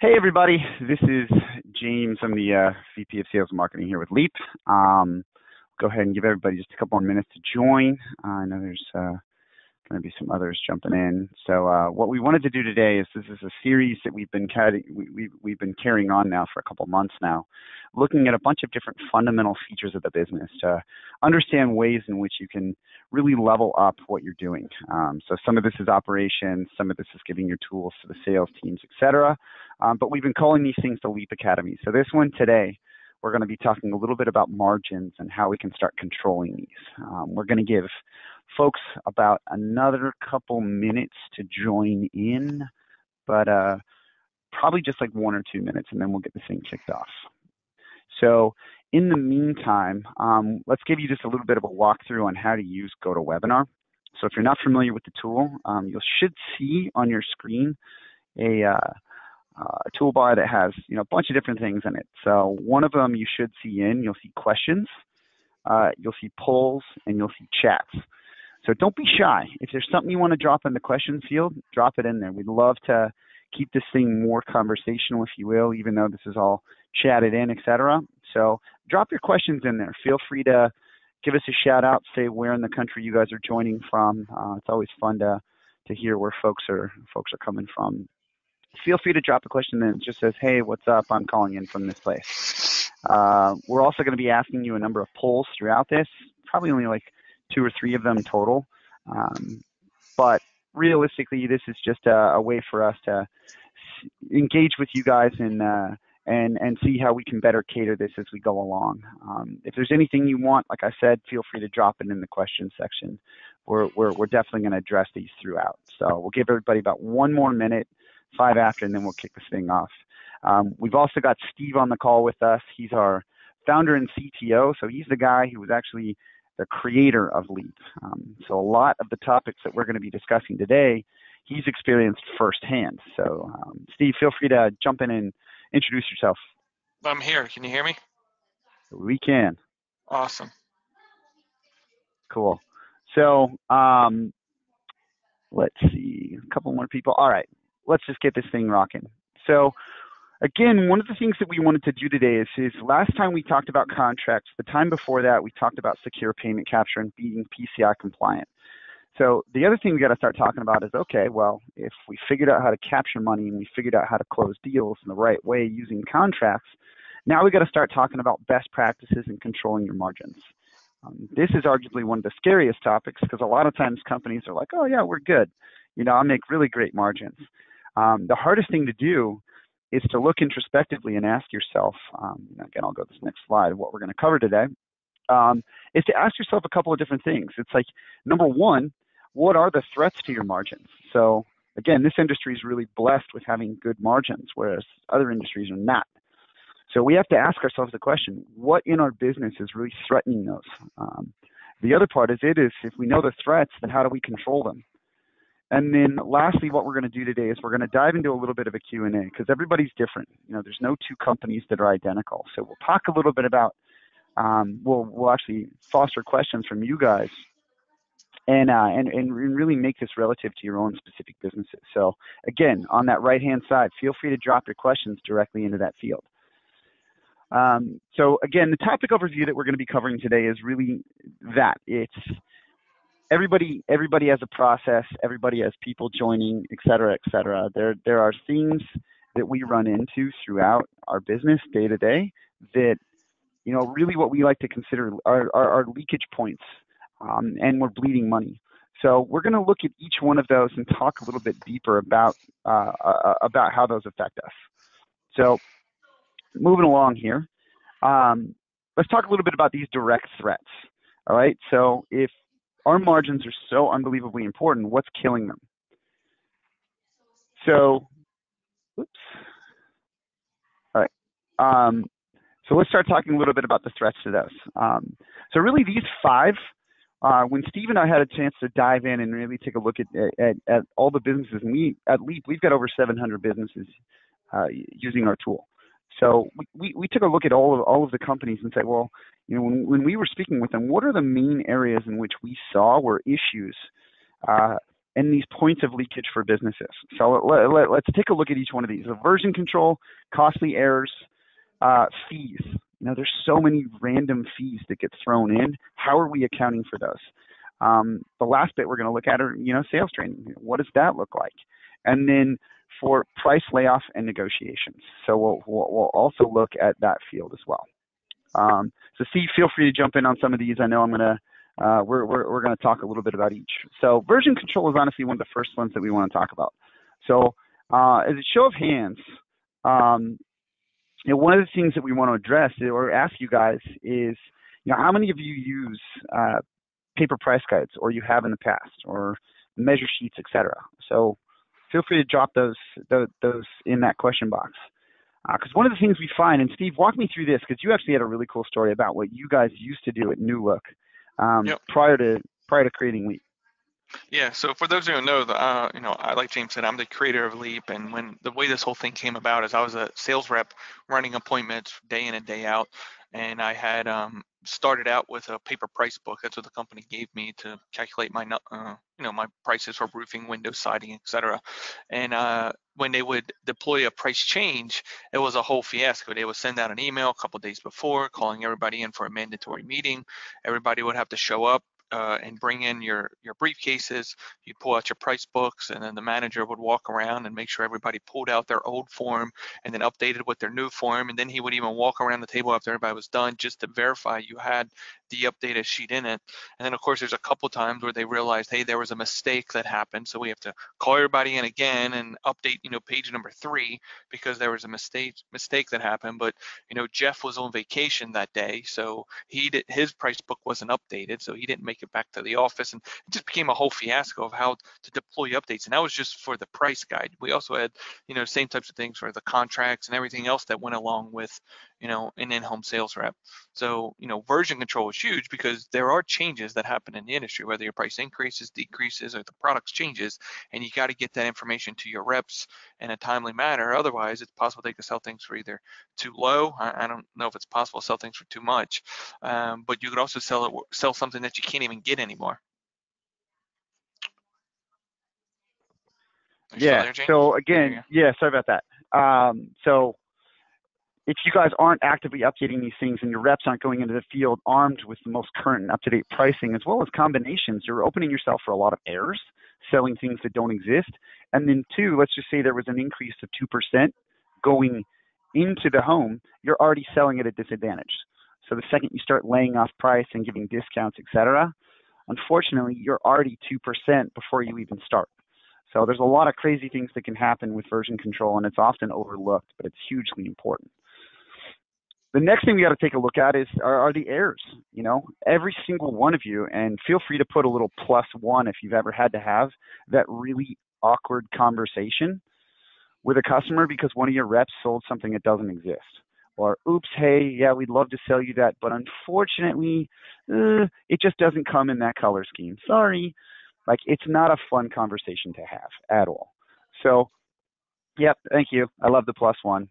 Hey everybody, this is James. I'm the VP of Sales and Marketing here with Leap. Go ahead and give everybody just a couple more minutes to join. I know there's going to be some others jumping in. So what we wanted to do today is this is a series that we've been carrying on now for a couple months now, looking at a bunch of different fundamental features of the business to understand ways in which you can really level up what you're doing. So some of this is operations, some of this is giving your tools to the sales teams, etc. But we've been calling these things the Leap Academy. So this one today, we're going to be talking a little bit about margins and how we can start controlling these. We're going to give folks about another couple minutes to join in, but probably just like 1 or 2 minutes, and then we'll get this thing kicked off. So in the meantime, let's give you just a little bit of a walkthrough on how to use GoToWebinar. So if you're not familiar with the tool, you should see on your screen a toolbar that has a bunch of different things in it. So one of them you should see you'll see questions, you'll see polls, and you'll see chats. So don't be shy. If there's something you want to drop in the question field, drop it in there. We'd love to keep this thing more conversational, if you will, even though this is all chatted in, etc. So drop your questions in there. Feel free to give us a shout out, say where in the country you guys are joining from. It's always fun to hear where folks are coming from. Feel free to drop a question that just says, hey, what's up? I'm calling in from this place. We're also going to be asking you a number of polls throughout this, probably only like 2 or 3 of them total. But realistically, this is just a way for us to engage with you guys and see how we can better cater this as we go along. If there's anything you want, like I said, feel free to drop it in the question section. We're definitely going to address these throughout. So we'll give everybody about 1 more minute, 5 after, and then we'll kick this thing off. We've also got Steve on the call with us. He's our founder and CTO, so he's the guy who was actually the creator of Leap. So a lot of the topics that we're going to be discussing today, he's experienced firsthand. So Steve, feel free to jump in and introduce yourself. I'm here. Can you hear me? We can. Awesome. Cool. So let's see, a couple more people. All right, let's just get this thing rocking. So again, one of the things that we wanted to do today is last time we talked about contracts. The time before that, we talked about secure payment capture and being PCI compliant. So the other thing we got to start talking about is, okay, well, if we figured out how to capture money and we figured out how to close deals in the right way using contracts, now we got to start talking about best practices and controlling your margins. This is arguably one of the scariest topics because a lot of times companies are like, oh yeah, we're good. I make really great margins. The hardest thing to do is to look introspectively and ask yourself, again, I'll go to this next slide, what we're going to cover today, is to ask yourself a couple of different things. It's like, number one, what are the threats to your margins? So again, this industry is really blessed with having good margins, whereas other industries are not. So we have to ask ourselves the question, what in our business is really threatening those? The other part is if we know the threats, then how do we control them? And then lastly, what we're going to do today is we're going to dive into a little bit of a Q&A because everybody's different. There's no 2 companies that are identical. So we'll talk a little bit about, we'll actually foster questions from you guys and really make this relative to your own specific businesses. So again, on that right-hand side, feel free to drop your questions directly into that field. So again, the topic overview that we're going to be covering today is really that. It's everybody has a process, everybody has people joining, et cetera, et cetera. There are things that we run into throughout our business day to day that, really what we like to consider are leakage points, and we're bleeding money. So we're going to look at each one of those and talk a little bit deeper about how those affect us. So moving along here, let's talk a little bit about these direct threats. All right, so if our margins are so unbelievably important, what's killing them? So, oops. All right. So let's start talking a little bit about the threats to those. So really these 5, when Steve and I had a chance to dive in and really take a look at all the businesses, and at Leap, we've got over 700 businesses using our tool. So we took a look at all of the companies and said, well, when we were speaking with them, what are the main areas in which we saw were issues and these points of leakage for businesses. So let's take a look at each one of these. So version control, costly errors, fees. There's so many random fees that get thrown in. How are we accounting for those? The last bit we're going to look at are, sales training. What does that look like? And then for price layoff and negotiations. So we'll also look at that field as well. So Steve, feel free to jump in on some of these. I know I'm gonna we're gonna talk a little bit about each. So version control is honestly one of the first ones that we want to talk about. So as a show of hands, one of the things that we want to address or ask you guys is, how many of you use paper price guides, or you have in the past, or measure sheets, etc. So feel free to drop those in that question box. Because one of the things we find, and Steve, walk me through this, because you actually had a really cool story about what you guys used to do at New Look prior to creating Leap. Yeah, so for those who don't know, I, like James said, I'm the creator of Leap, and when the way this whole thing came about is I was a sales rep running appointments day in and day out, and I had started out with a paper price book. That's what the company gave me to calculate my my prices for roofing, windows, siding, etc. And when they would deploy a price change, it was a whole fiasco. They would send out an email a couple of days before, calling everybody in for a mandatory meeting. Everybody would have to show up and bring in your briefcases. You'd pull out your price books, and then the manager would walk around and make sure everybody pulled out their old form and then updated with their new form. And then he would even walk around the table after everybody was done just to verify you had the updated sheet in it. And then of course there's a couple times where they realized, hey, there was a mistake that happened, so we have to call everybody in again and update page number 3 because there was a mistake that happened. But Jeff was on vacation that day, so his price book wasn't updated, so he didn't make it back to the office, and it just became a whole fiasco of how to deploy updates. And that was just for the price guide. We also had same types of things for the contracts and everything else that went along with an in-home sales rep. So version control is huge because there are changes that happen in the industry, whether your price increases, decreases, or the products changes, and you got to get that information to your reps in a timely manner. Otherwise, it's possible they could sell things for either too low. I don't know if it's possible to sell things for too much, but you could also sell something that you can't even get anymore. Are you still there, James? So again, sorry about that. So if you guys aren't actively updating these things and your reps aren't going into the field armed with the most current and up-to-date pricing as well as combinations, you're opening yourself for a lot of errors, selling things that don't exist. And then 2, let's just say there was an increase of 2% going into the home, you're already selling at a disadvantage. So the second you start laying off price and giving discounts, etc., unfortunately, you're already 2% before you even start. So there's a lot of crazy things that can happen with version control, and it's often overlooked, but it's hugely important. The next thing we got to take a look at are the errors. Every single one of you, and feel free to put a little +1 if you've ever had to have that really awkward conversation with a customer because one of your reps sold something that doesn't exist. Or, oops, hey, yeah, we'd love to sell you that, but unfortunately, it just doesn't come in that color scheme. Sorry. Like, it's not a fun conversation to have at all. So, yep, thank you. I love the +1.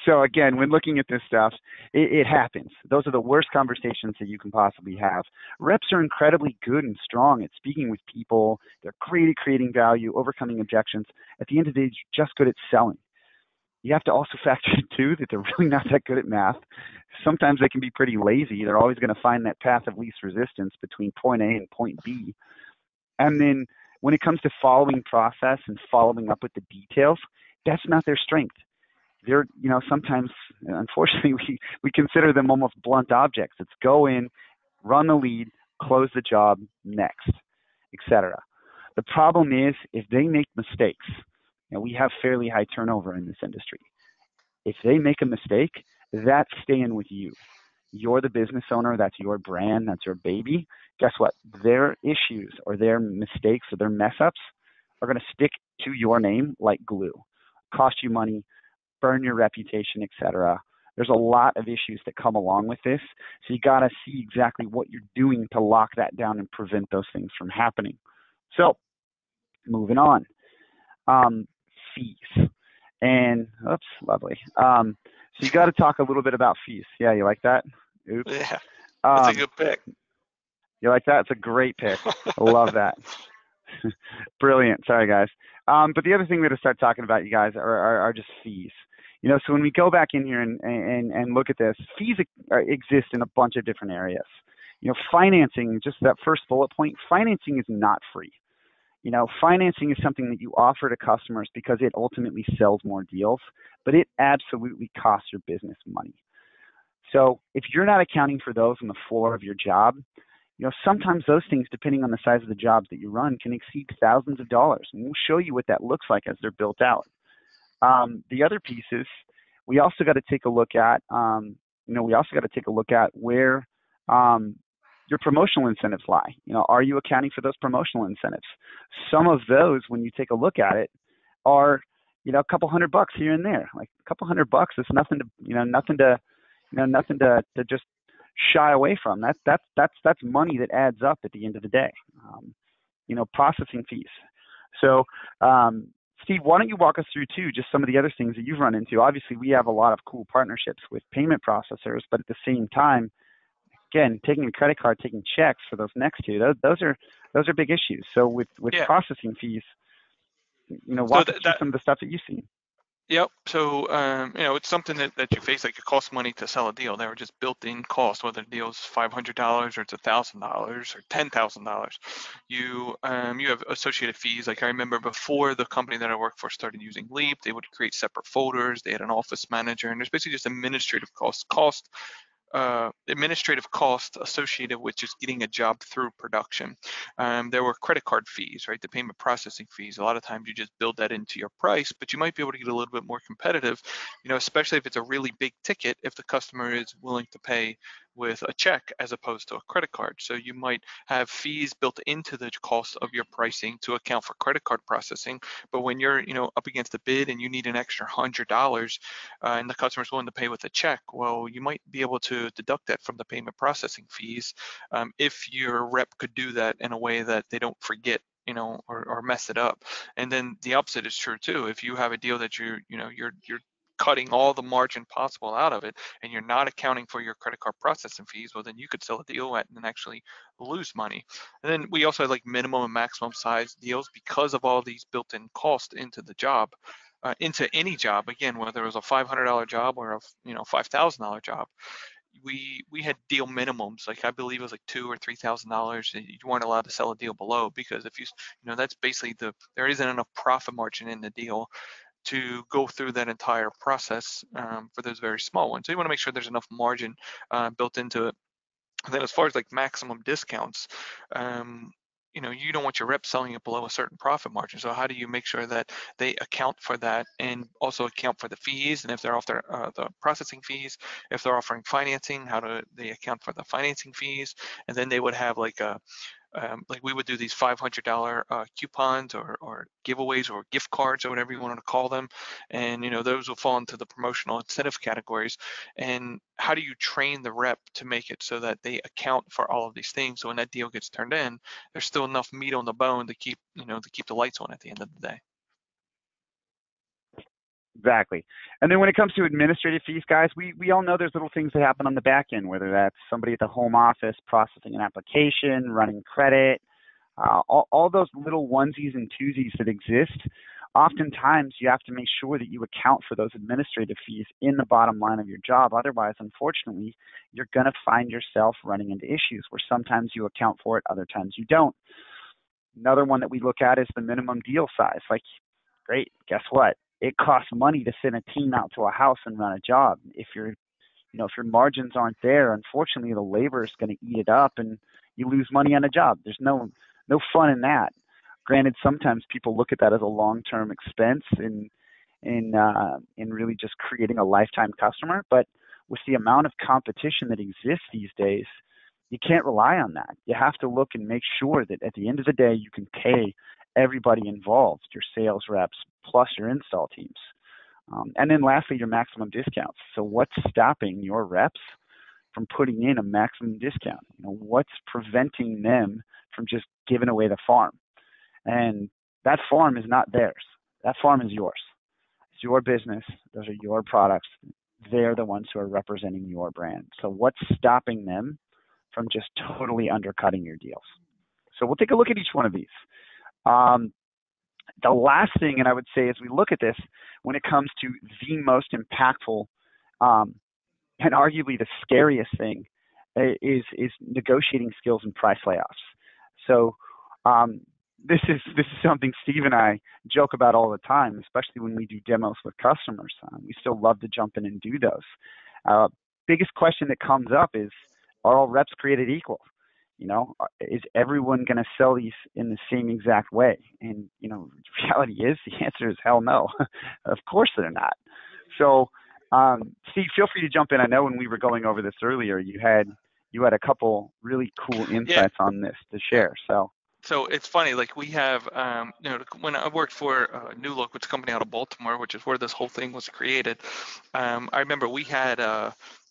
So again, when looking at this stuff, it happens. Those are the worst conversations that you can possibly have. Reps are incredibly good and strong at speaking with people. They're great at creating value, overcoming objections. At the end of the day, they're just good at selling. You have to also factor in, too, that they're really not that good at math. Sometimes they can be pretty lazy. They're always going to find that path of least resistance between point A and point B. And then when it comes to following process and following up with the details, that's not their strength. They're, sometimes, unfortunately, we consider them almost blunt objects. It's go in, run the lead, close the job, next, etc. The problem is if they make mistakes, we have fairly high turnover in this industry. If they make a mistake, that's staying with you. You're the business owner. That's your brand. That's your baby. Guess what? Their issues or their mistakes or their mess ups are going to stick to your name like glue, cost you money, burn your reputation, etc. There's a lot of issues that come along with this. So you got to see exactly what you're doing to lock that down and prevent those things from happening. So moving on. Fees. And, oops, lovely. So you got to talk a little bit about fees. Yeah, you like that? Oops. Yeah, that's a good pick. You like that? It's a great pick. I love that. Brilliant. Sorry, guys. But the other thing we're going to start talking about, you guys, are just fees. So when we go back in here and look at this, fees exist in a bunch of different areas. Financing, just that first bullet point, financing is not free. Financing is something that you offer to customers because it ultimately sells more deals, but it absolutely costs your business money. So if you're not accounting for those on the floor of your job, sometimes those things, depending on the size of the jobs that you run, can exceed thousands of dollars. And we'll show you what that looks like as they're built out. The other piece is we also got to take a look at, where your promotional incentives lie. Are you accounting for those promotional incentives? Some of those, when you take a look at it, are a couple $100 here and there. Like a couple $100 is nothing to just shy away from. That's money that adds up at the end of the day. Processing fees. So, Steve, why don't you walk us through too just some of the other things that you've run into? Obviously, we have a lot of cool partnerships with payment processors, but at the same time, again, taking a credit card, taking checks for those next two, those are big issues. So with processing fees, walk us through some of the stuff that you've seen. Yep. So, it's something that you face, like it costs money to sell a deal. They were just built-in cost, whether the deal's $500 or it's $1,000 or $10,000. You have associated fees. Like I remember before the company that I worked for started using Leap, they would create separate folders. They had an office manager, and there's basically just administrative administrative cost associated with just getting a job through production. There were credit card fees, right? The payment processing fees. A lot of times you just build that into your price, but you might be able to get a little bit more competitive, especially if it's a really big ticket, if the customer is willing to pay with a check as opposed to a credit card. So you might have fees built into the cost of your pricing to account for credit card processing. But when you're, up against a bid and you need an extra $100 and the customer's willing to pay with a check, well, you might be able to deduct that from the payment processing fees if your rep could do that in a way that they don't forget, or mess it up. And then the opposite is true too. If you have a deal that you're cutting all the margin possible out of it and you're not accounting for your credit card processing fees, well, then you could sell a deal at and actually lose money. And then we also have like minimum and maximum size deals because of all these built-in costs into the job, into any job, again, whether it was a $500 job or a $5,000 job. We had deal minimums, like I believe it was like $2,000 or $3,000 that you weren't allowed to sell a deal below, because if that's basically there isn't enough profit margin in the deal to go through that entire process for those very small ones. So you want to make sure there's enough margin built into it. And then as far as like maximum discounts, you don't want your rep selling it below a certain profit margin. So how do you make sure that they account for that and also account for the fees? And if they're off the processing fees, if they're offering financing, how do they account for the financing fees? And then they would have like we would do these $500 coupons or giveaways or gift cards or whatever you want to call them, and those will fall into the promotional incentive categories. And how do you train the rep to make it so that they account for all of these things, so when that deal gets turned in, there's still enough meat on the bone to keep the lights on at the end of the day. Exactly. And then when it comes to administrative fees, guys, we all know there's little things that happen on the back end, whether that's somebody at the home office processing an application, running credit, all those little onesies and twosies that exist. Oftentimes, you have to make sure that you account for those administrative fees in the bottom line of your job. Otherwise, unfortunately, you're going to find yourself running into issues where sometimes you account for it, other times you don't. Another one that we look at is the minimum deal size. Like, great, guess what? It costs money to send a team out to a house and run a job. If your margins aren't there, unfortunately, the labor is going to eat it up, and you lose money on a job. There's no fun in that. Granted, sometimes people look at that as a long-term expense in really just creating a lifetime customer. But with the amount of competition that exists these days, you can't rely on that. You have to look and make sure that at the end of the day, you can pay everybody involved, your sales reps plus your install teams. And then lastly, your maximum discounts. So what's stopping your reps from putting in a maximum discount? What's preventing them from just giving away the farm? And that farm is not theirs. That farm is yours. It's your business. Those are your products. They're the ones who are representing your brand. So what's stopping them from just totally undercutting your deals? So we'll take a look at each one of these. The last thing, and I would say as we look at this, when it comes to the most impactful um, and arguably the scariest thing is negotiating skills and price layoffs. So um, this is something Steve and I joke about all the time, especially when we do demos with customers. We still love to jump in and do those. Uh, Biggest question that comes up is, are all reps created equal? Is everyone going to sell these in the same exact way? And reality is the answer is hell no. Of course they're not. So Steve, feel free to jump in. I know when we were going over this earlier, you had a couple really cool Yeah. insights on this to share. So it's funny, like we have, when I worked for New Look, which is a company out of Baltimore, which is where this whole thing was created. I remember we had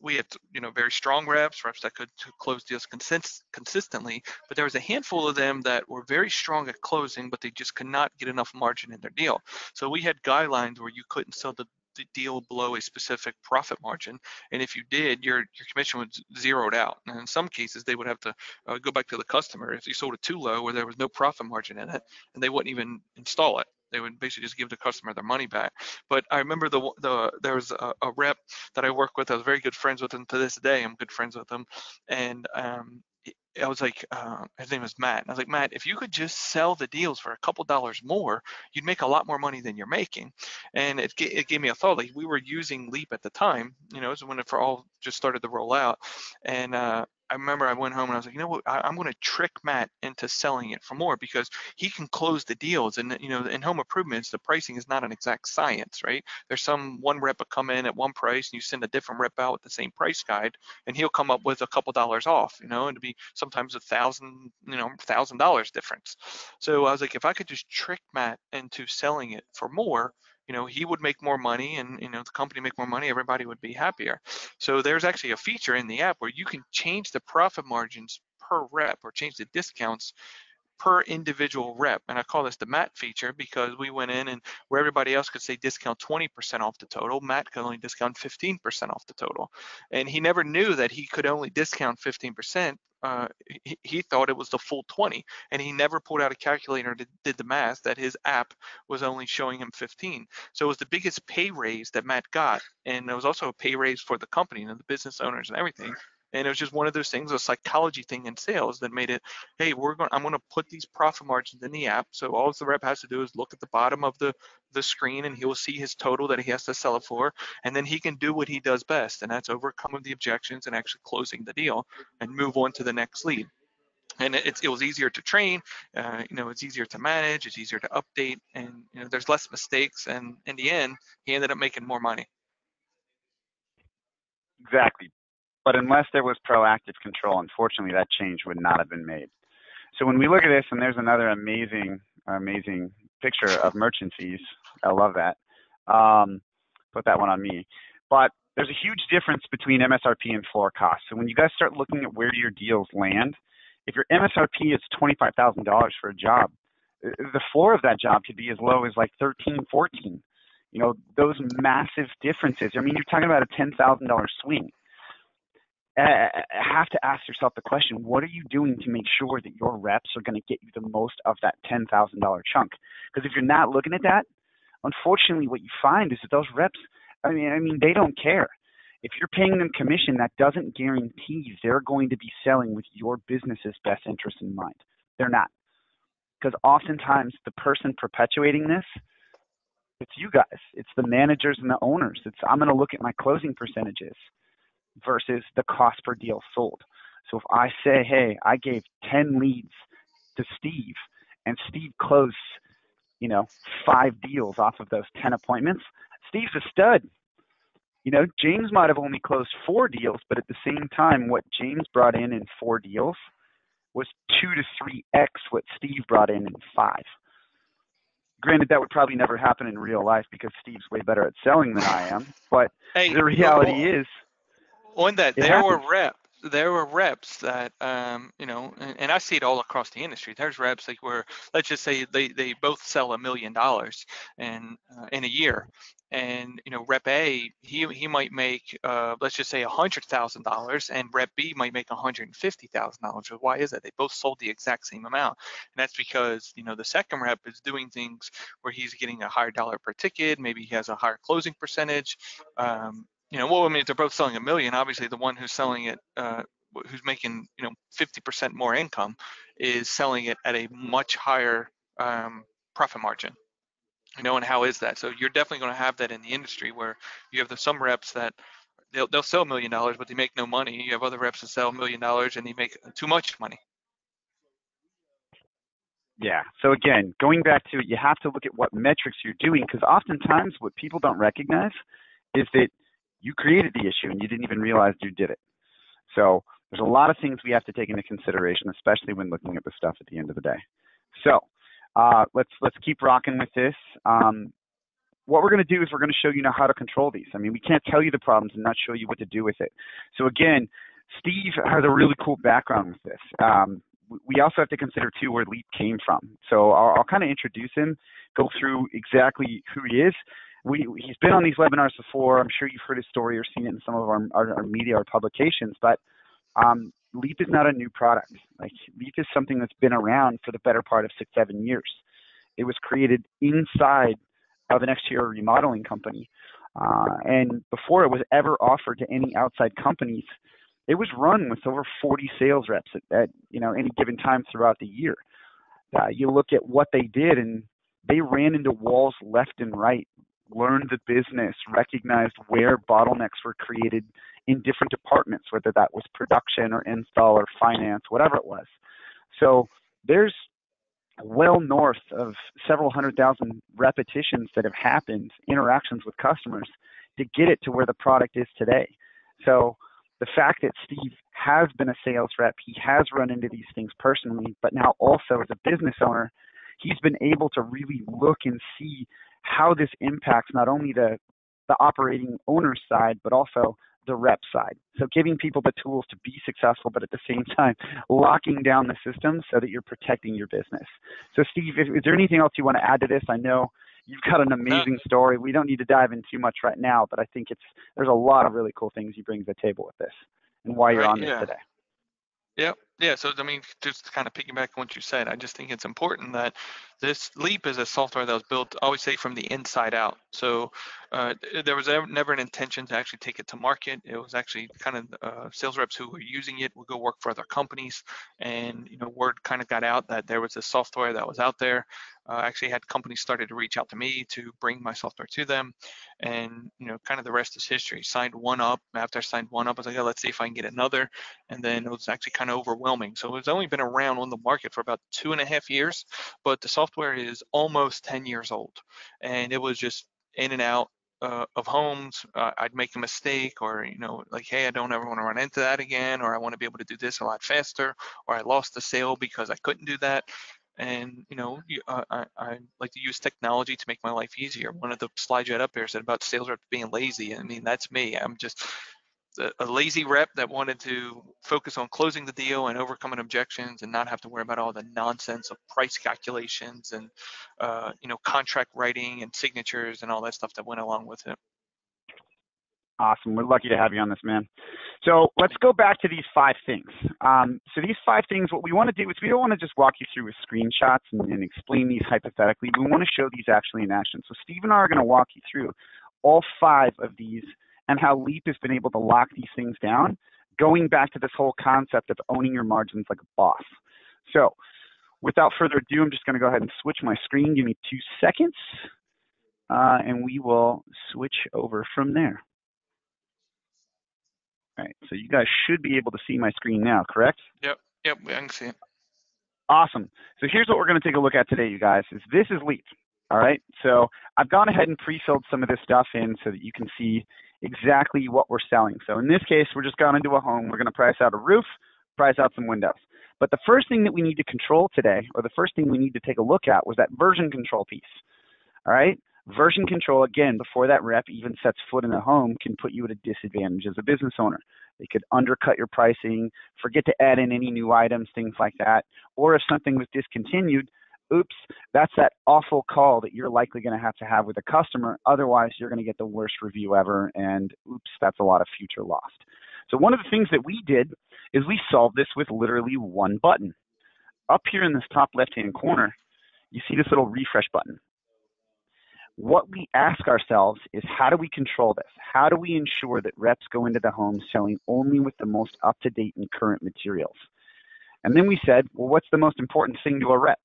very strong reps that could close deals consistently, but there was a handful of them that were very strong at closing, but they just could not get enough margin in their deal. So we had guidelines where you couldn't sell the deal below a specific profit margin, and if you did, your commission was zeroed out. And in some cases, they would have to go back to the customer if you sold it too low, where there was no profit margin in it, and they wouldn't even install it. They would basically just give the customer their money back. But I remember there was a rep that I work with. I was very good friends with him to this day. I'm good friends with him, and I was like, his name was Matt. And I was like, Matt, if you could just sell the deals for a couple dollars more, you'd make a lot more money than you're making. And it gave me a thought. Like we were using Leap at the time, so when it for all just started to roll out, and I remember I went home and I was like, you know what, I'm going to trick Matt into selling it for more because he can close the deals. And in home improvements, the pricing is not an exact science, right? There's one rep will come in at one price and you send a different rep out with the same price guide, and he'll come up with a couple dollars off, and it'd be sometimes $1,000 difference. So I was like, if I could just trick Matt into selling it for more, he would make more money, and the company make more money, everybody would be happier. So there's actually a feature in the app where you can change the profit margins per rep or change the discounts per individual rep. And I call this the Matt feature because we went in, and where everybody else could say discount 20% off the total, Matt could only discount 15% off the total. And he never knew that he could only discount 15%. He thought it was the full 20, and he never pulled out a calculator and did the math that his app was only showing him 15. So it was the biggest pay raise that Matt got, and it was also a pay raise for the company and the business owners and everything. And it was just one of those things, a psychology thing in sales that made it, hey, I'm going to put these profit margins in the app. So all the rep has to do is look at the bottom of the screen, and he will see his total that he has to sell it for. And then he can do what he does best, and that's overcoming the objections and actually closing the deal and move on to the next lead. And it was easier to train, it's easier to manage, it's easier to update, and there's less mistakes. And in the end, he ended up making more money. Exactly. But unless there was proactive control, unfortunately, that change would not have been made. So when we look at this, and there's another amazing picture of merchant fees. I love that. Put that one on me. But there's a huge difference between MSRP and floor costs. So when you guys start looking at where your deals land, if your MSRP is $25,000 for a job, the floor of that job could be as low as like 13, 14. Those massive differences. I mean, you're talking about a $10,000 swing. Have to ask yourself the question, what are you doing to make sure that your reps are going to get you the most of that $10,000 chunk? Because if you're not looking at that, unfortunately, what you find is that those reps, I mean, they don't care. If you're paying them commission, that doesn't guarantee they're going to be selling with your business's best interest in mind. They're not. Because oftentimes the person perpetuating this, it's you guys. It's the managers and the owners. I'm going to look at my closing percentages versus the cost per deal sold. So if I say, hey, I gave 10 leads to Steve, and Steve closed, 5 deals off of those 10 appointments, Steve's a stud. James might have only closed 4 deals, but at the same time, what James brought in 4 deals was 2 to 3x what Steve brought in 5. Granted, that would probably never happen in real life because Steve's way better at selling than I am, but Hey, the reality is, on that, it there happens. were reps that and I see it all across the industry. There's reps like where, let's just say they both sell $1 million in a year, And Rep A, he might make let's just say $100,000, and Rep B might make $150,000. Why is that? They both sold the exact same amount, and that's because the second rep is doing things where he's getting a higher dollar per ticket. Maybe he has a higher closing percentage. Well, I mean, if they're both selling $1 million, obviously the one who's selling it, who's making 50% more income, is selling it at a much higher profit margin. And how is that? So you're definitely going to have that in the industry where you have some reps that they'll sell $1 million, but they make no money. You have other reps that sell $1 million and they make too much money. Yeah. So again, going back to it, you have to look at what metrics you're doing, because oftentimes what people don't recognize is that you created the issue and you didn't even realize you did it. So there's a lot of things we have to take into consideration, especially when looking at the stuff at the end of the day. So let's keep rocking with this. What we're going to do is we're going to show you now how to control these. I mean, we can't tell you the problems and not show you what to do with it. So again, Steve has a really cool background with this. We also have to consider too where Leap came from. So I'll kind of introduce him, go through exactly who he is. He's been on these webinars before. I'm sure you've heard his story or seen it in some of our media or publications, but Leap is not a new product. Like, Leap is something that's been around for the better part of 6-7 years. It was created inside of an exterior remodeling company. And before it was ever offered to any outside companies, it was run with over 40 sales reps at any given time throughout the year. You look at what they did, and they ran into walls left and right, learned the business, recognized where bottlenecks were created in different departments, whether that was production or install or finance, whatever it was. So there's well north of several 100,000 repetitions that have happened, interactions with customers, to get it to where the product is today. So the fact that Steve has been a sales rep, he has run into these things personally, but now also as a business owner, he's been able to really look and see how this impacts not only the operating owner side, but also the rep side. So giving people the tools to be successful, but at the same time, locking down the system so that you're protecting your business. So Steve, is there anything else you want to add to this? I know you've got an amazing story. We don't need to dive in too much right now, but I think there's a lot of really cool things you bring to the table with this and why you're on this today. Yep. Yeah. So, I mean, just to kind of piggyback on what you said, I just think it's important that this Leap is a software that was built, I always say, from the inside out. So there was never an intention to actually take it to market. It was actually kind of sales reps who were using it would go work for other companies. And, word kind of got out that there was a software that was out there. Actually had companies started to reach out to me to bring my software to them. And, kind of the rest is history. Signed one up. After I signed one up, I was like, oh, let's see if I can get another. And then it was actually kind of overwhelming. So it's only been around on the market for about 2.5 years, but the software is almost 10 years old. And it was just in and out of homes. I'd make a mistake, or, like, hey, I don't ever want to run into that again, or I want to be able to do this a lot faster, or I lost the sale because I couldn't do that. And, I like to use technology to make my life easier. One of the slides you had up here said about sales reps being lazy. I mean, that's me. I'm just a lazy rep that wanted to focus on closing the deal and overcoming objections and not have to worry about all the nonsense of price calculations and, contract writing and signatures and all that stuff that went along with it. Awesome. We're lucky to have you on this, man. So let's go back to these 5 things. So these 5 things, what we want to do is we don't want to just walk you through with screenshots and explain these hypothetically. We want to show these actually in action. So Steve and I are going to walk you through all 5 of these and how Leap has been able to lock these things down, going back to this whole concept of owning your margins like a boss. So without further ado, I'm just going to go ahead and switch my screen. Give me 2 seconds, and we will switch over from there. All right, so you guys should be able to see my screen now, correct? Yep, I can see it. Awesome. So here's what we're going to take a look at today, you guys. This is Leap. All right, so I've gone ahead and pre-filled some of this stuff in so that you can see exactly what we're selling. So in this case, we're just going into a home. We're going to price out a roof, price out some windows. But the first thing that we need to control today, or the first thing we need to take a look at, was that version control piece. All right? Version control, again, before that rep even sets foot in the home, can put you at a disadvantage as a business owner. They could undercut your pricing, forget to add in any new items, things like that. Or if something was discontinued, oops, that's that awful call that you're likely going to have with a customer. Otherwise, you're going to get the worst review ever, and oops, that's a lot of future lost. So one of the things that we did is we solved this with literally one button. Up here in this top left-hand corner, you see this little refresh button. What we ask ourselves is, how do we control this? How do we ensure that reps go into the home selling only with the most up-to-date and current materials? And then we said, well, what's the most important thing to a rep?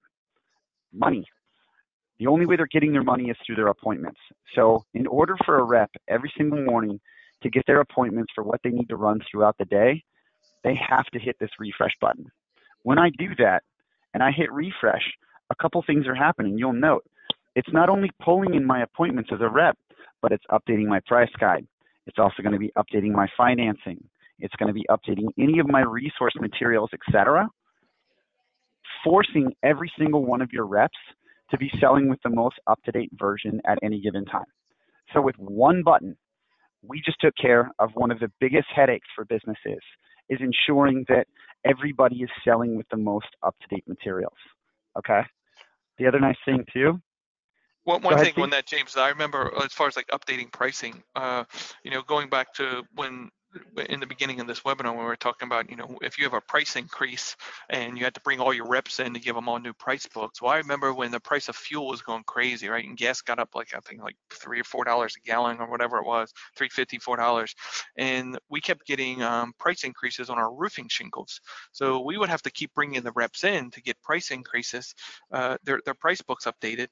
Money. The only way they're getting their money is through their appointments. So in order for a rep every single morning to get their appointments for what they need to run throughout the day, they have to hit this refresh button. When I do that and I hit refresh, a couple things are happening. You'll note it's not only pulling in my appointments as a rep, but it's updating my price guide. It's also going to be updating my financing. It's going to be updating any of my resource materials, etc., forcing every single one of your reps to be selling with the most up-to-date version at any given time. So with one button, we just took care of one of the biggest headaches for businesses, is ensuring that everybody is selling with the most up-to-date materials. Okay? The other nice thing too, One go ahead, thing Steve. on that, James, I remember as far as like updating pricing, going back to when in the beginning of this webinar when we were talking about, if you have a price increase and you had to bring all your reps in to give them all new price books. Well, I remember when the price of fuel was going crazy, right? And gas got up like, I think like $3 or $4 a gallon or whatever it was, $3.50, $4. And we kept getting price increases on our roofing shingles. So we would have to keep bringing the reps in to get price increases, their price books updated.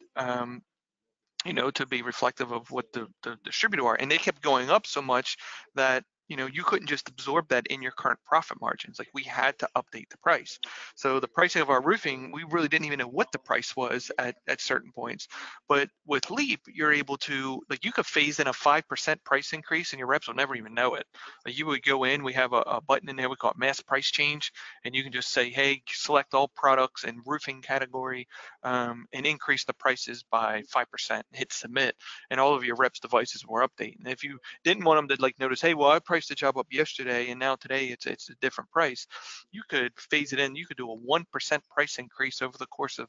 To be reflective of what the distributor are. And they kept going up so much that, you couldn't just absorb that in your current profit margins. Like we had to update the price. So the pricing of our roofing, we really didn't even know what the price was at certain points. But with Leap, you're able to, like you could phase in a 5% price increase and your reps will never even know it. Like you would go in, we have a button in there, we call it mass price change. And you can just say, hey, select all products in roofing category and increase the prices by 5%, hit submit, and all of your reps devices were updating. And if you didn't want them to like notice, hey, well, I priced the job up yesterday and now today it's a different price, you could phase it in. You could do a 1% price increase over the course of,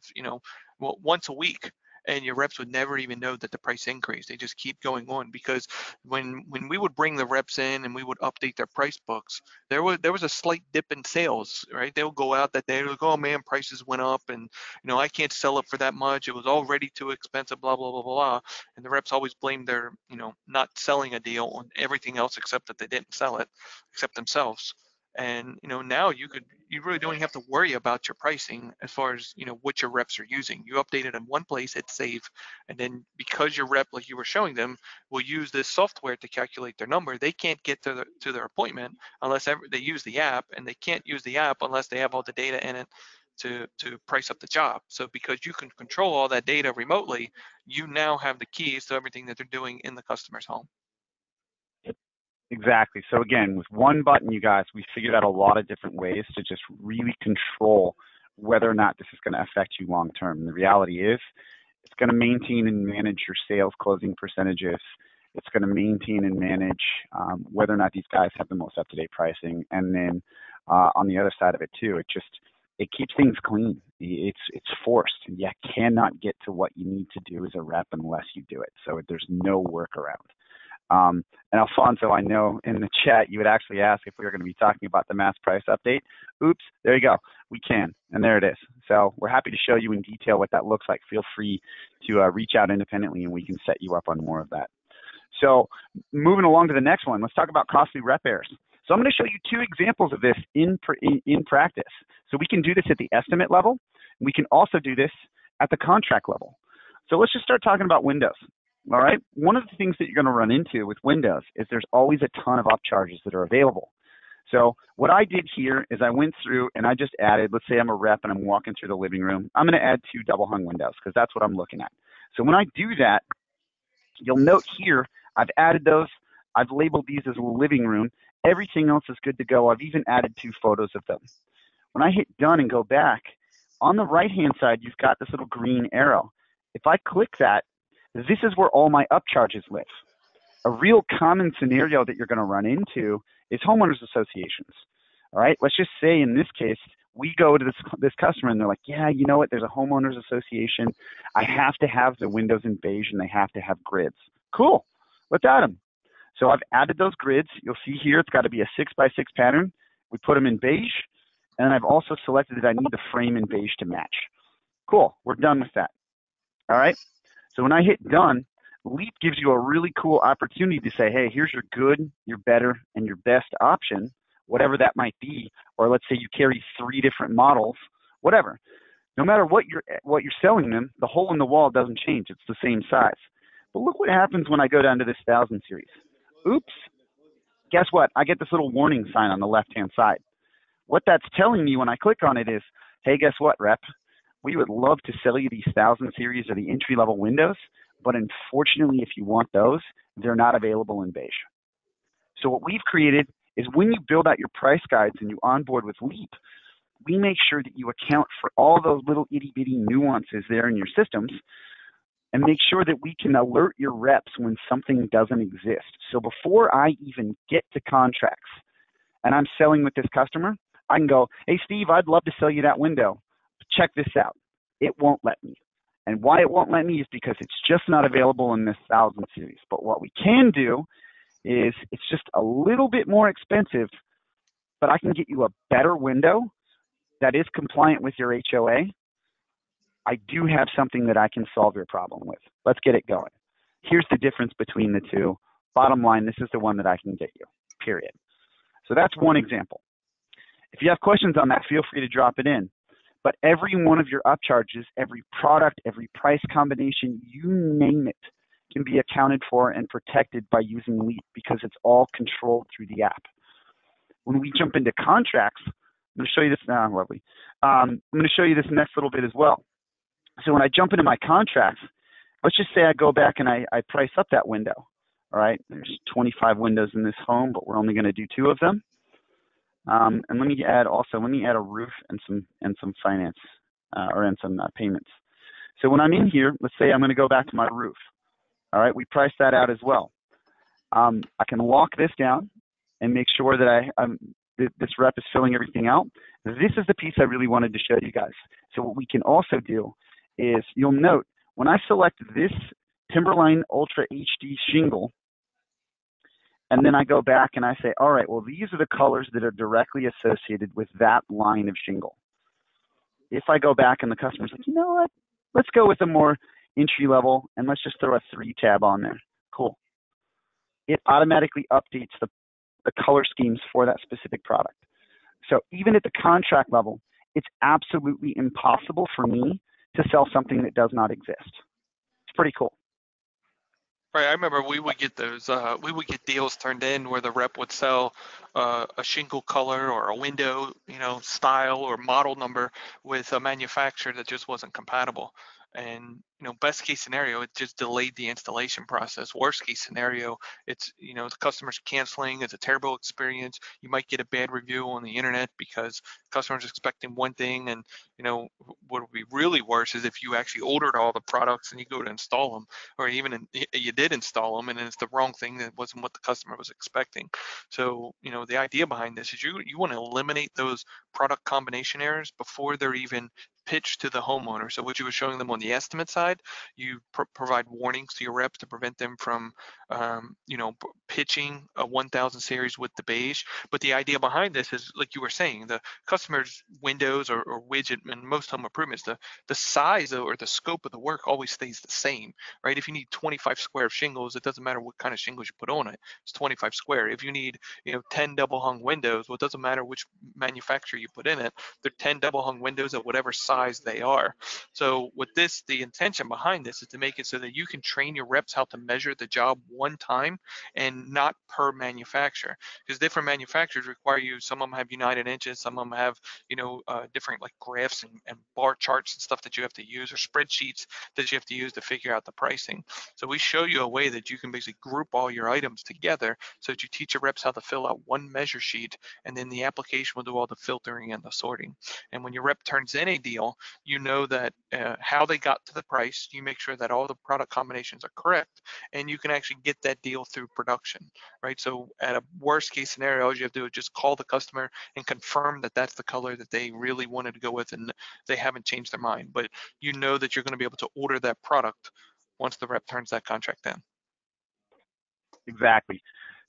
once a week, and your reps would never even know that the price increased. They just keep going on, because when we would bring the reps in and we would update their price books, there was a slight dip in sales, right? They'll go out that day, like, oh man, prices went up and I can't sell it for that much. It was already too expensive, blah, blah, blah, blah. And the reps always blame their, not selling a deal on everything else except that they didn't sell it, except themselves. And now you really don't even have to worry about your pricing as far as what your reps are using. You update it in one place, hit save, and then because your rep, like you were showing them, will use this software to calculate their number, they can't get to their appointment unless they use the app, and they can't use the app unless they have all the data in it to price up the job. So because you can control all that data remotely, you now have the keys to everything that they're doing in the customer's home. Exactly. So again, with one button, you guys, we figured out a lot of different ways to just really control whether or not this is going to affect you long term. And the reality is, it's going to maintain and manage your sales closing percentages. It's going to maintain and manage whether or not these guys have the most up-to-date pricing. And then on the other side of it too, it keeps things clean. It's forced. You cannot get to what you need to do as a rep unless you do it. So there's no workaround. And Alfonso, I know in the chat you would actually ask if we were going to be talking about the mass price update. Oops, there you go. We can, and there it is. So we're happy to show you in detail what that looks like. Feel free to reach out independently, and we can set you up on more of that. So moving along to the next one, let's talk about costly rep errors. So I'm going to show you two examples of this in practice. So we can do this at the estimate level. We can also do this at the contract level. So let's just start talking about windows. All right. One of the things that you're going to run into with Windows is there's always a ton of upcharges that are available. So what I did here is I went through and I just added, let's say I'm a rep and I'm walking through the living room. I'm going to add 2 double hung windows because that's what I'm looking at. So when I do that, you'll note here, I've added those. I've labeled these as a living room. Everything else is good to go. I've even added 2 photos of them. When I hit done and go back, on the right-hand side, you've got this little green arrow. If I click that, this is where all my upcharges live. A real common scenario that you're going to run into is homeowners associations. All right, let's just say in this case, We go to this customer and they're like, yeah, you know what? There's a homeowners association. I have to have the windows in beige and they have to have grids. Cool. Let's add them. So I've added those grids. You'll see here it's got to be a 6x6 pattern. We put them in beige. And I've also selected that I need the frame in beige to match. Cool. We're done with that. All right. So when I hit done, Leap gives you a really cool opportunity to say, hey, here's your good, your better, and your best option, whatever that might be. Or let's say you carry 3 different models, whatever. No matter what you're selling them, the hole in the wall doesn't change. It's the same size. But look what happens when I go down to this 1000 series. Oops. Guess what? I get this little warning sign on the left-hand side. What that's telling me when I click on it is, hey, guess what, rep? We would love to sell you these 1000 series or the entry-level windows, but unfortunately, if you want those, they're not available in beige. So what we've created is when you build out your price guides and you onboard with Leap, we make sure that you account for all those little itty-bitty nuances there in your systems and make sure that we can alert your reps when something doesn't exist. So before I even get to contracts and I'm selling with this customer, I can go, hey, Steve, I'd love to sell you that window. Check this out. It won't let me. And why it won't let me is because it's just not available in this 1000 series. But what we can do is it's just a little bit more expensive, but I can get you a better window that is compliant with your HOA. I do have something that I can solve your problem with. Let's get it going. Here's the difference between the two. Bottom line, this is the one that I can get you, period. So that's one example. If you have questions on that, feel free to drop it in. But every one of your upcharges, every product, every price combination, you name it, can be accounted for and protected by using Leap because it's all controlled through the app. When we jump into contracts, I'm going to show you this now. Lovely. I'm going to show you this next little bit as well. So when I jump into my contracts, let's just say I go back and I price up that window. All right, there's 25 windows in this home, but we're only going to do 2 of them. And let me add a roof and some finance and some payments. So when I'm in here, let's say I'm going to go back to my roof. All right, we priced that out as well. I can lock this down and make sure that this rep is filling everything out. This is the piece I really wanted to show you guys. So what we can also do is you'll note when I select this Timberline Ultra HD shingle, and then I go back and I say, all right, well, these are the colors that are directly associated with that line of shingle. If I go back and the customer's like, you know what, let's go with a more entry level and let's just throw a 3 tab on there. Cool. It automatically updates the color schemes for that specific product. So even at the contract level, it's absolutely impossible for me to sell something that does not exist. It's pretty cool. Right, I remember we would get those. We would get deals turned in where the rep would sell a shingle color or a window, style or model number with a manufacturer that just wasn't compatible. And best case scenario, it just delayed the installation process. Worst case scenario, it's the customer's canceling. It's a terrible experience. You might get a bad review on the internet because customers expecting one thing, and what would be really worse is if you actually ordered all the products and you go to install them, or even you did install them and it's the wrong thing that wasn't what the customer was expecting. So the idea behind this is you want to eliminate those product combination errors before they're even pitched to the homeowner. So what you were showing them on the estimate side, you provide warnings to your reps to prevent them from pitching a 1000 series with the beige. But the idea behind this is, like you were saying, the customer's windows or widget and most home improvements, the size or the scope of the work always stays the same, right? If you need 25 square of shingles, it doesn't matter what kind of shingles you put on it. It's 25 square. If you need 10 double hung windows, well, it doesn't matter which manufacturer you put in it. They're 10 double hung windows at whatever size they are. So with this, the intention behind this is to make it so that you can train your reps how to measure the job one time and not per manufacturer, because different manufacturers require you. Some of them have united inches, some of them have different like graphs and bar charts and stuff that you have to use, or spreadsheets that you have to use to figure out the pricing. So we show you a way that you can basically group all your items together so that you teach your reps how to fill out one measure sheet, and then the application will do all the filtering and the sorting. And when your rep turns in a deal, deal, you know that how they got to the price, you make sure that all the product combinations are correct, and you can actually get that deal through production, right? So at a worst case scenario, all you have to do is just call the customer and confirm that that's the color that they really wanted to go with and they haven't changed their mind. But you know that you're going to be able to order that product once the rep turns that contract in. Exactly.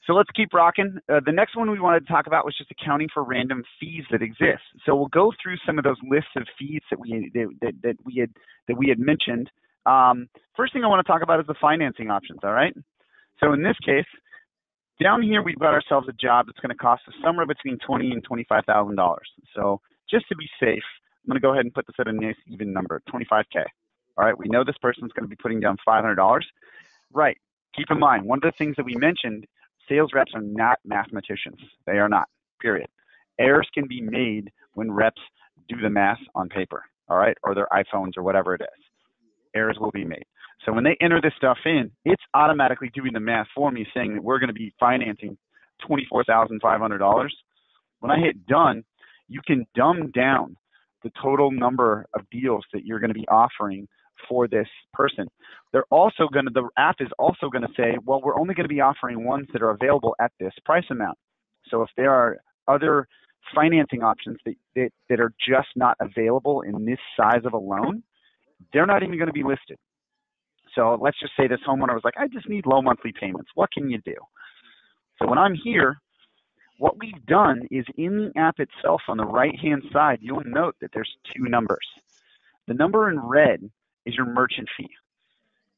So let's keep rocking. The next one we wanted to talk about was just accounting for random fees that exist. So we'll go through some of those lists of fees that we had mentioned. First thing I want to talk about is the financing options. All right. So in this case, down here we've got ourselves a job that's going to cost us somewhere between $20,000 and $25,000. So just to be safe, I'm going to go ahead and put this at a nice even number, $25K. All right. We know this person's going to be putting down $500. Right. Keep in mind, one of the things that we mentioned, sales reps are not mathematicians. They are not, period. Errors can be made when reps do the math on paper, all right, or their iPhones or whatever it is. Errors will be made. So when they enter this stuff in, it's automatically doing the math for me saying that we're going to be financing $24,500. When I hit done, you can dumb down the total number of deals that you're going to be offering for this person. They're also going to, the app is also going to say, well, we're only going to be offering ones that are available at this price amount. So if there are other financing options that are just not available in this size of a loan, they're not even going to be listed. So let's just say this homeowner was like, I just need low monthly payments. What can you do? So when I'm here, what we've done is in the app itself on the right-hand side, you'll note that there's two numbers. The number in red is your merchant fee.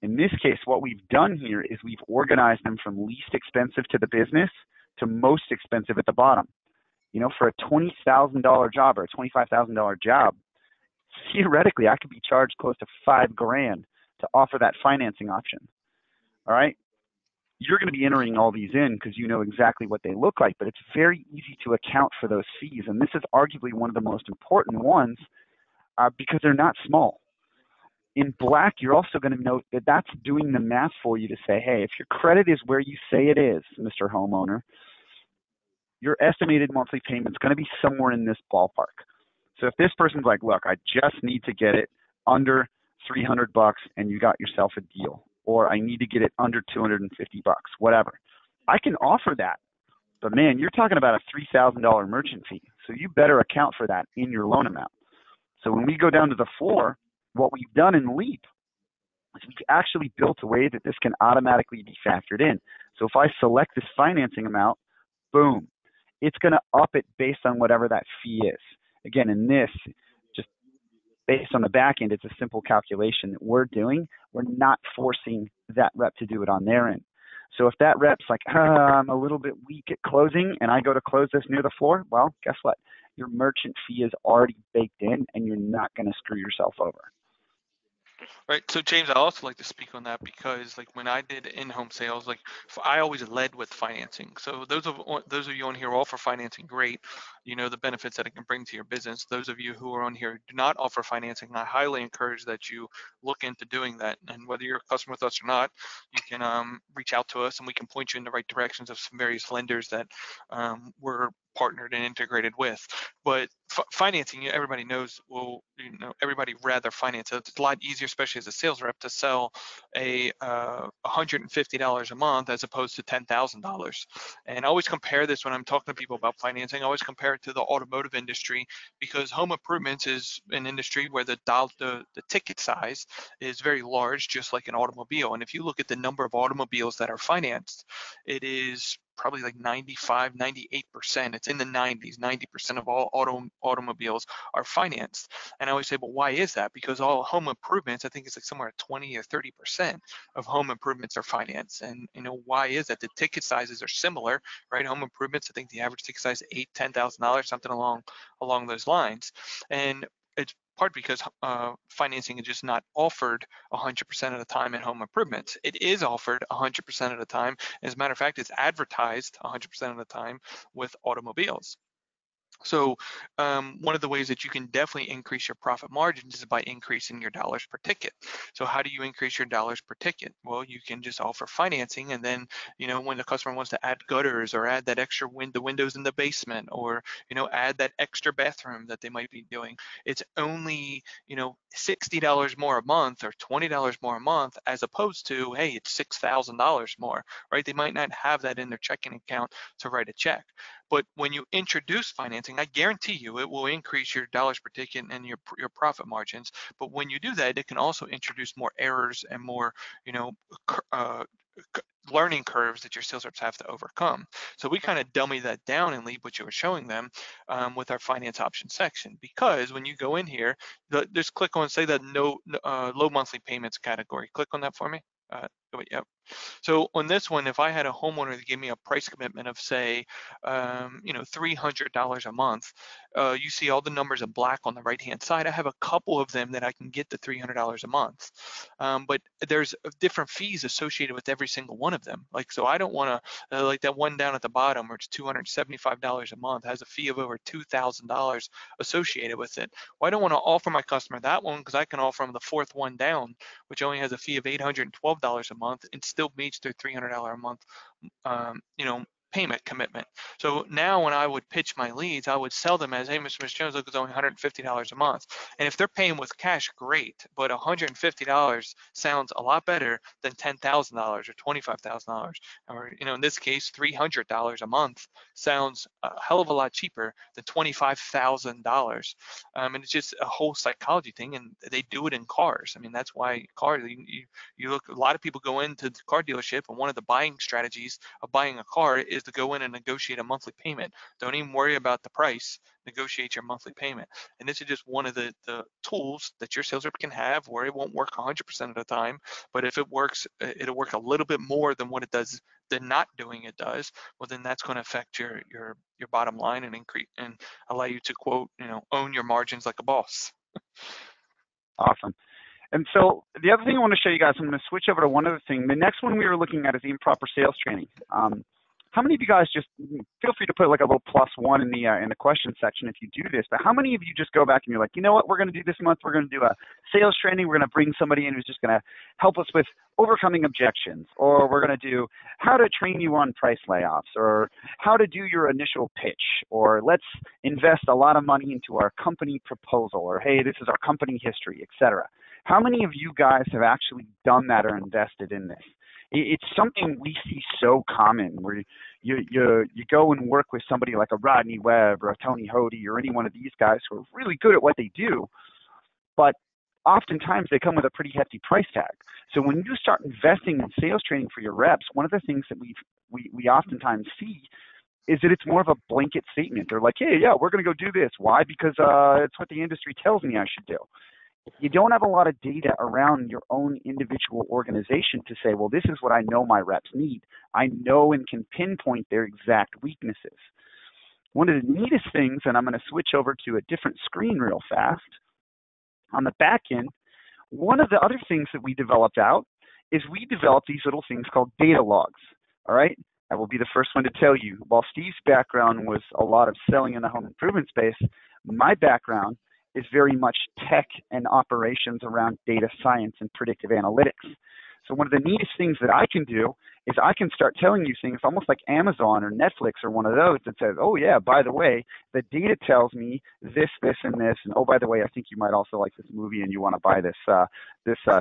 In this case, what we've done here is we've organized them from least expensive to the business to most expensive at the bottom. You know, for a $20,000 job or a $25,000 job, theoretically, I could be charged close to $5,000 to offer that financing option. All right. You're going to be entering all these in because you know exactly what they look like, but it's very easy to account for those fees. And this is arguably one of the most important ones because they're not small. In black, you're also going to note that that's doing the math for you to say, hey, if your credit is where you say it is, Mr. Homeowner, your estimated monthly payment is going to be somewhere in this ballpark. So if this person's like, look, I just need to get it under $300 and you got yourself a deal, or I need to get it under $250, whatever, I can offer that. But man, you're talking about a $3,000 merchant fee. So you better account for that in your loan amount. So when we go down to the floor, what we've done in Leap is we've actually built a way that this can automatically be factored in. So if I select this financing amount, boom, it's going to up it based on whatever that fee is. Again, in this, just based on the back end, it's a simple calculation that we're doing. We're not forcing that rep to do it on their end. So if that rep's like, I'm a little bit weak at closing and I go to close this near the floor, well, guess what? Your merchant fee is already baked in and you're not going to screw yourself over. Right. So James, I also like to speak on that because like when I did in-home sales, like I always led with financing. So those of you on here who offer financing, great. You know the benefits that it can bring to your business. Those of you who are on here who do not offer financing, I highly encourage that you look into doing that. And whether you're a customer with us or not, you can reach out to us and we can point you in the right directions of some various lenders that we're partnered and integrated with. But financing, everybody knows, well, you know, everybody rather finance. It's a lot easier, especially as a sales rep, to sell a $150 a month as opposed to $10,000. And I always compare this when I'm talking to people about financing. I always compare it to the automotive industry because home improvements is an industry where the ticket size is very large, just like an automobile. And if you look at the number of automobiles that are financed, it is probably like 95, 98%. It's in the 90s. 90% of all automobiles are financed. And I always say, well, why is that? Because all home improvements, I think it's like somewhere at 20 or 30% of home improvements are financed. And you know, why is that? The ticket sizes are similar, right? Home improvements, I think the average ticket size is $8,000-$10,000, something along those lines. And it's part because financing is just not offered 100% of the time in home improvements. It is offered 100% of the time. As a matter of fact, it's advertised 100% of the time with automobiles. So one of the ways that you can definitely increase your profit margins is by increasing your dollars per ticket. So how do you increase your dollars per ticket? Well, you can just offer financing, and then when the customer wants to add gutters or add that extra the windows in the basement, or add that extra bathroom that they might be doing, it's only $60 more a month or $20 more a month, as opposed to, hey, it's $6,000 more, right? They might not have that in their checking account to write a check. But when you introduce financing, I guarantee you it will increase your dollars per ticket and your profit margins. But when you do that, it can also introduce more errors and more, you know, uh, learning curves that your sales reps have to overcome. So we kind of dummy that down in Leap, which you were showing them with our finance option section. Because when you go in here, just click on, say, that low monthly payments category. Click on that for me. Yep. So on this one, if I had a homeowner that gave me a price commitment of, say, $300 a month, you see all the numbers in black on the right-hand side. I have a couple of them that I can get the $300 a month, but there's different fees associated with every single one of them. Like, so I don't want to, like that one down at the bottom where it's $275 a month, has a fee of over $2,000 associated with it. Well, I don't want to offer my customer that one because I can offer them the fourth one down, which only has a fee of $812 a month and still meets their $300 a month, payment commitment. So now when I would pitch my leads, I would sell them as, hey, Mr. Jones, look, it's only $150 a month. And if they're paying with cash, great. But $150 sounds a lot better than $10,000 or $25,000. Or, in this case, $300 a month sounds a hell of a lot cheaper than $25,000. And it's just a whole psychology thing. And they do it in cars. I mean, that's why cars, you look, a lot of people go into the car dealership, and one of the buying strategies of buying a car is to go in and negotiate a monthly payment. Don't even worry about the price, negotiate your monthly payment. And this is just one of the tools that your sales rep can have, where it won't work 100% of the time, but if it works, it'll work a little bit more than what it does, than not doing it does. Well, then that's going to affect your bottom line and increase and allow you to, quote, own your margins like a boss. Awesome. And so the other thing I want to show you guys, I'm going to switch over to one other thing. The next one we were looking at is the improper sales training. How many of you guys, just feel free to put like a little +1 in the question section if you do this, but how many of you just go back and you're like, you know what, we're going to do this month, we're going to do a sales training, we're going to bring somebody in who's just going to help us with overcoming objections, or we're going to do how to train you on price layoffs, or how to do your initial pitch, or let's invest a lot of money into our company proposal, or hey, this is our company history, etc. How many of you guys have actually done that or invested in this? It's something we see so common, where you go and work with somebody like a Rodney Webb or a Tony Hody or any one of these guys who are really good at what they do, but oftentimes they come with a pretty hefty price tag. So when you start investing in sales training for your reps, one of the things that we oftentimes see is that it's more of a blanket statement. They're like, hey, yeah, we're going to go do this. Why? Because it's what the industry tells me I should do. You don't have a lot of data around your own individual organization to say, well, this is what I know my reps need. I know and can pinpoint their exact weaknesses. One of the neatest things, and I'm going to switch over to a different screen real fast, on the back end, one of the other things that we developed out is we developed these little things called data logs. All right? I will be the first one to tell you, while Steve's background was a lot of selling in the home improvement space, my background is very much tech and operations around data science and predictive analytics. So one of the neatest things that I can do is I can start telling you things almost like Amazon or Netflix or one of those that says, oh yeah, by the way, the data tells me this, this, and this, and oh, by the way, I think you might also like this movie and you want to buy this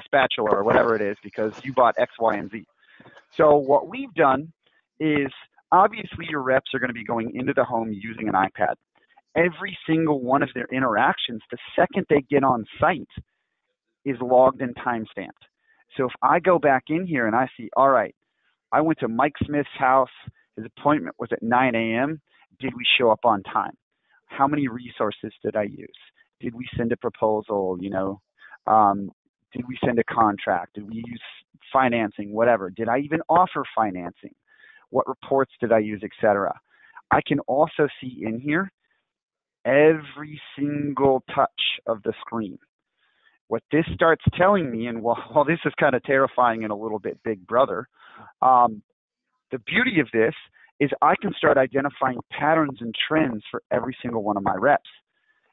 spatula or whatever it is because you bought X, Y, and Z. So what we've done is, obviously your reps are going to be going into the home using an iPad. Every single one of their interactions, the second they get on site, is logged and timestamped. So if I go back in here and I see, all right, I went to Mike Smith's house, his appointment was at 9 a.m., did we show up on time? How many resources did I use? Did we send a proposal, did we send a contract? Did we use financing, whatever? Did I even offer financing? What reports did I use, etc.? I can also see in here every single touch of the screen. What this starts telling me, and while this is kind of terrifying and a little bit big brother, the beauty of this is I can start identifying patterns and trends for every single one of my reps.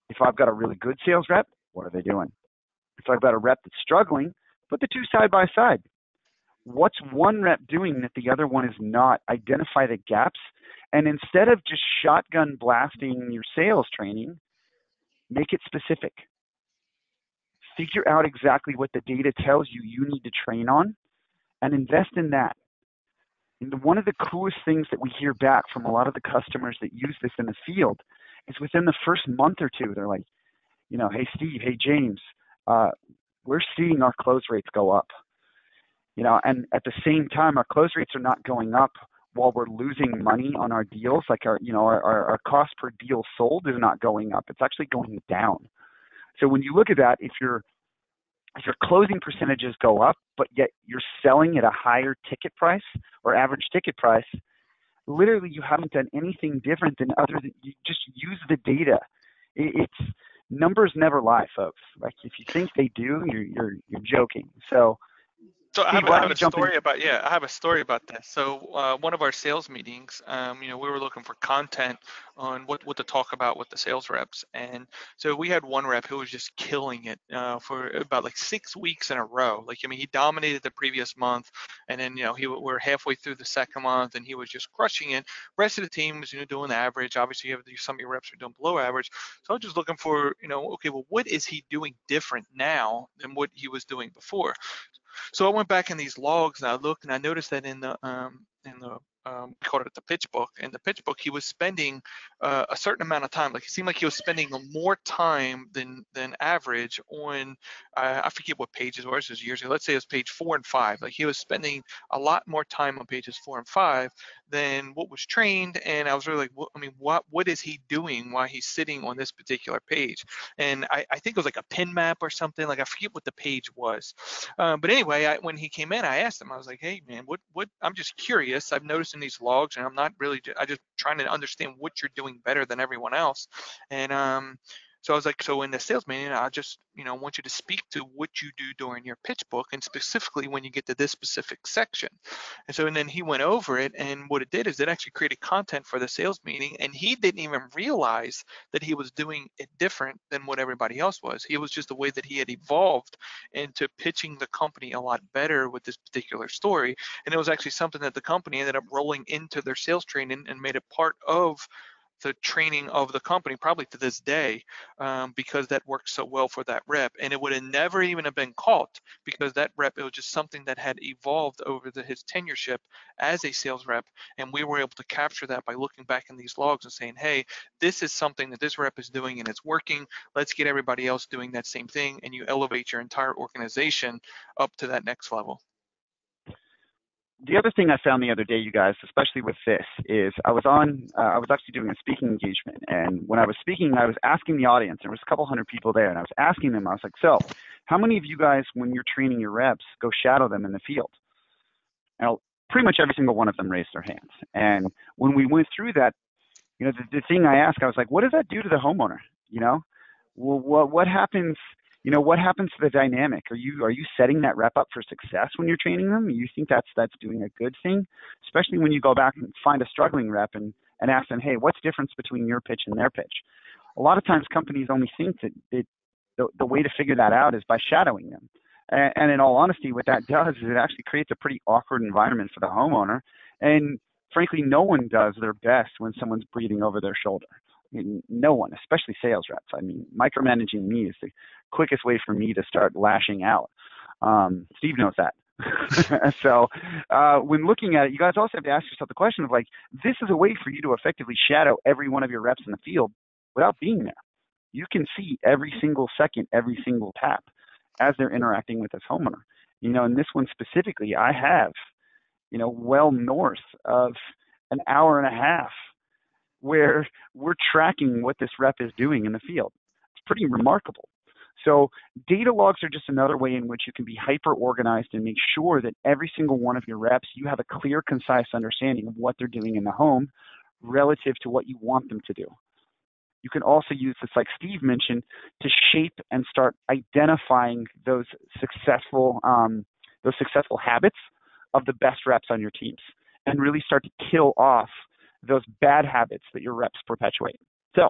If I've got a really good sales rep, what are they doing? If I've got a rep that's struggling, put the two side by side. What's one rep doing that the other one is not? Identify the gaps. And instead of just shotgun blasting your sales training, make it specific. Figure out exactly what the data tells you you need to train on and invest in that. And one of the coolest things that we hear back from a lot of the customers that use this in the field is within the first month or two, they're like, hey, Steve, hey, James, we're seeing our close rates go up. And at the same time, our close rates are not going up while we're losing money on our deals. Like our cost per deal sold is not going up. It's actually going down. So when you look at that, if your closing percentages go up, but yet you're selling at a higher ticket price or average ticket price, literally you haven't done anything different than other than you just use the data. It's numbers never lie, folks. Like if you think they do, you're joking. So I have a story about this. So one of our sales meetings, we were looking for content on what to talk about with the sales reps, and so we had one rep who was just killing it for about like 6 weeks in a row. He dominated the previous month, and then we're halfway through the second month, and he was just crushing it. Rest of the team was doing the average. Obviously, some of your reps are doing below average. So I was just looking for okay, well, what is he doing different now than what he was doing before? So I went back in these logs and I looked and I noticed that in the we called it the pitch book. In the pitch book, he was spending a certain amount of time. Like it seemed like he was spending more time than average on I forget what pages were. This was years ago. Let's say it was page 4 and 5. Like he was spending a lot more time on pages 4 and 5 than what was trained. And I was really like, what is he doing while he's sitting on this particular page? And I think it was like a pin map or something. Like I forget what the page was. But anyway, when he came in, I asked him. I was like, hey man, what? I'm just curious. I've noticed in these logs, and I just trying to understand what you're doing better than everyone else. And so I was like, so in the sales meeting, I just want you to speak to what you do during your pitch book, and specifically when you get to this specific section. And then he went over it, and what it did is it actually created content for the sales meeting, and he didn't even realize that he was doing it different than what everybody else was. It was just the way that he had evolved into pitching the company a lot better with this particular story. And it was actually something that the company ended up rolling into their sales training and made it part of the training of the company, probably to this day, because that worked so well for that rep. And it would have never even have been caught because that rep, it was just something that had evolved over his tenureship as a sales rep. And we were able to capture that by looking back in these logs and saying, hey, this is something that this rep is doing and it's working. Let's get everybody else doing that same thing. And you elevate your entire organization up to that next level. The other thing I found the other day, you guys, especially with this, is I was actually doing a speaking engagement, and when I was speaking, I was asking the audience, there was a couple hundred people there, and I was asking them, I was like, so how many of you guys, when you're training your reps, go shadow them in the field? And pretty much every single one of them raised their hands. And when we went through that, the thing I asked, I was like, what does that do to the homeowner? Well, what happens? What happens to the dynamic? Are you setting that rep up for success when you're training them? You think that's doing a good thing, especially when you go back and find a struggling rep and ask them, hey, what's the difference between your pitch and their pitch? A lot of times companies only think that the way to figure that out is by shadowing them. And in all honesty, what that does is it actually creates a pretty awkward environment for the homeowner. And frankly, no one does their best when someone's breathing over their shoulder. No one, especially sales reps. Micromanaging me is the quickest way for me to start lashing out. Steve knows that. So when looking at it, you guys also have to ask yourself the question of this is a way for you to effectively shadow every one of your reps in the field without being there. You can see every single second, every single tap as they're interacting with this homeowner. In this one specifically, I have, well north of an hour and a half where we're tracking what this rep is doing in the field. It's pretty remarkable. So data logs are just another way in which you can be hyper-organized and make sure that every single one of your reps, you have a clear, concise understanding of what they're doing in the home relative to what you want them to do. You can also use this, like Steve mentioned, to shape and start identifying those successful habits of the best reps on your teams and really start to kill off those bad habits that your reps perpetuate. So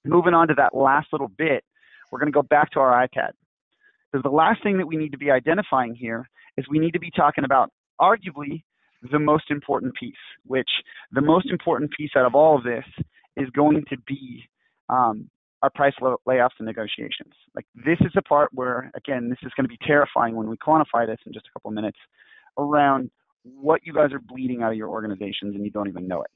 moving on to that last little bit, we're going to go back to our iPad. Because the last thing that we need to be identifying here is we need to be talking about arguably the most important piece, which the most important piece out of all of this is going to be our price layoffs and negotiations. Like, this is the part where, again, this is going to be terrifying when we quantify this in just a couple of minutes, around what you guys are bleeding out of your organizations and you don't even know it.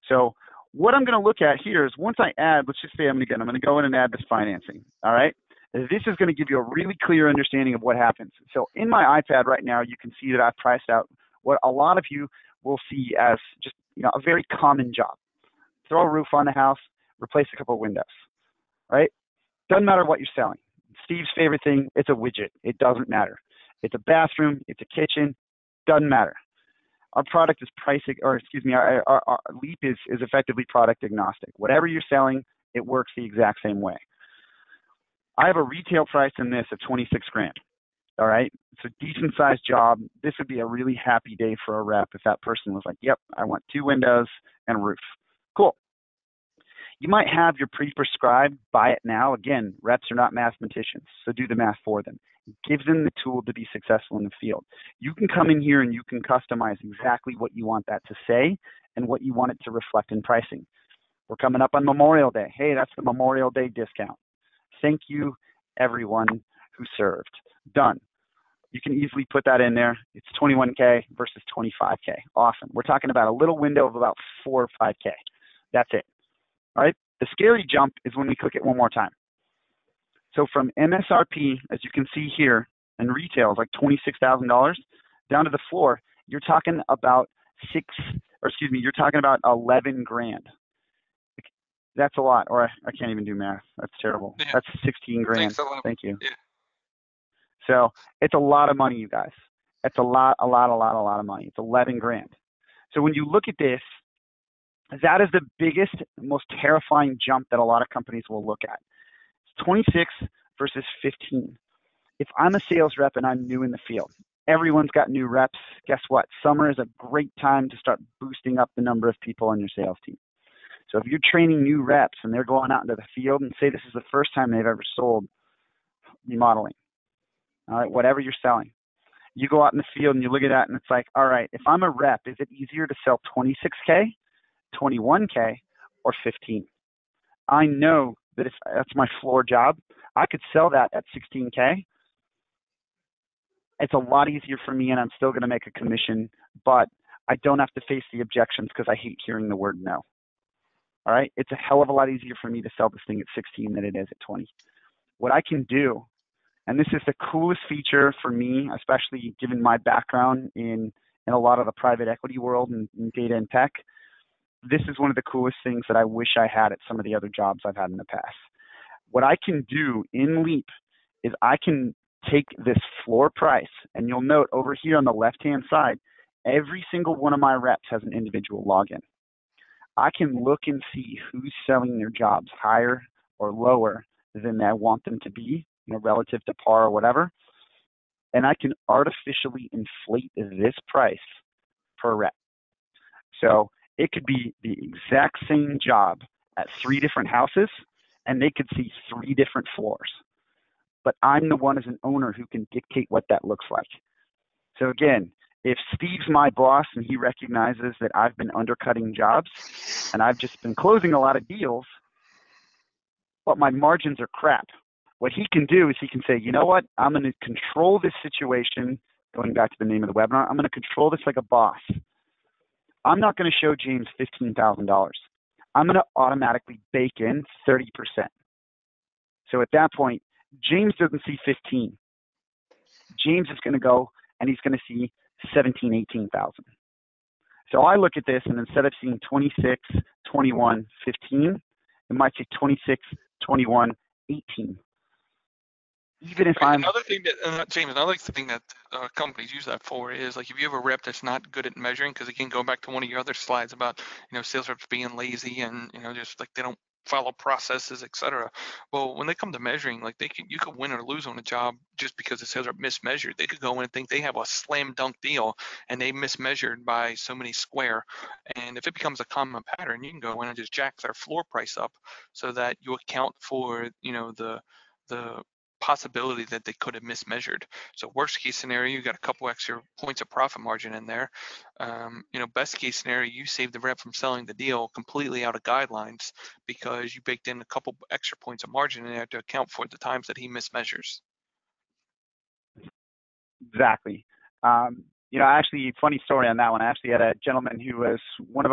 So what I'm going to look at here is, once I add, let's just say I'm going to go in and add this financing, all right? This is going to give you a really clear understanding of what happens. So in my iPad right now, you can see that I've priced out what a lot of you will see as just, a very common job. Throw a roof on the house, replace a couple of windows, right? Doesn't matter what you're selling. Steve's favorite thing, it's a widget. It doesn't matter. It's a bathroom, it's a kitchen, doesn't matter. Our product is our Leap is effectively product agnostic. Whatever you're selling, it works the exact same way. I have a retail price in this of $26,000. All right, it's a decent sized job. This would be a really happy day for a rep if that person was like, yep, I want 2 windows and a roof. Cool. You might have your pre-prescribed buy it now. Again, reps are not mathematicians, so do the math for them. It gives them the tool to be successful in the field. You can come in here and you can customize exactly what you want that to say and what you want it to reflect in pricing. We're coming up on Memorial Day. Hey, that's the Memorial Day discount. Thank you, everyone who served. Done. You can easily put that in there. It's $21K versus $25K. Awesome. We're talking about a little window of about $4 or $5K. That's it. All right. The scary jump is when we click it one more time. So from MSRP, as you can see here, and retail is like $26,000 down to the floor, you're talking about you're talking about 11 grand. That's a lot, or I can't even do math. That's terrible. Yeah. That's 16 grand. Thank you. Yeah. So it's a lot of money, you guys. It's a lot of money. It's 11 grand. So when you look at this, that is the biggest, most terrifying jump that a lot of companies will look at. It's 26 versus 15. If I'm a sales rep and I'm new in the field, everyone's got new reps. Guess what? Summer is a great time to start boosting up the number of people on your sales team. So if you're training new reps and they're going out into the field, and say this is the first time they've ever sold remodeling, all right, whatever you're selling, you go out in the field and you look at that and it's like, all right, if I'm a rep, is it easier to sell 26K, 21K, or 15? I know that if that's my floor job, I could sell that at 16K. It's a lot easier for me and I'm still going to make a commission, but I don't have to face the objections because I hate hearing the word no. All right, it's a hell of a lot easier for me to sell this thing at 16 than it is at 20. What I can do, and this is the coolest feature for me, especially given my background in a lot of the private equity world and data and tech, this is one of the coolest things that I wish I had at some of the other jobs I've had in the past. What I can do in Leap is I can take this floor price, and you'll note over here on the left-hand side, every single one of my reps has an individual login. I can look and see who's selling their jobs higher or lower than I want them to be, relative to par or whatever, and I can artificially inflate this price per rep. So it could be the exact same job at 3 different houses, and they could see 3 different floors. But I'm the one as an owner who can dictate what that looks like. So again, if Steve's my boss and he recognizes that I've been undercutting jobs and I've just been closing a lot of deals, but my margins are crap, what he can do is he can say, you know what, I'm going to control this situation, going back to the name of the webinar, I'm going to control this like a boss. I'm not going to show James $15,000. I'm going to automatically bake in 30%. So at that point, James doesn't see 15. James is going to go and he's going to see 17, 18,000. So I look at this and instead of seeing 26, 21, 15, it might say 26, 21, 18. Even if I'm another thing that James, another thing that companies use that for is like if you have a rep that's not good at measuring, because again, going back to one of your other slides about sales reps being lazy and just like they don't follow processes, etc. Well, when they come to measuring, like you could win or lose on a job just because the sales are mismeasured. They could go in and think they have a slam dunk deal and they mismeasured by so many square. And if it becomes a common pattern, you can go in and just jack their floor price up so that you account for, the possibility that they could have mismeasured. So worst case scenario, you got a couple extra points of profit margin in there. Best case scenario, you save the rep from selling the deal completely out of guidelines because you baked in a couple extra points of margin in there to account for the times that he mismeasures. Exactly. Actually, funny story on that one. I actually had a gentleman who was he's one of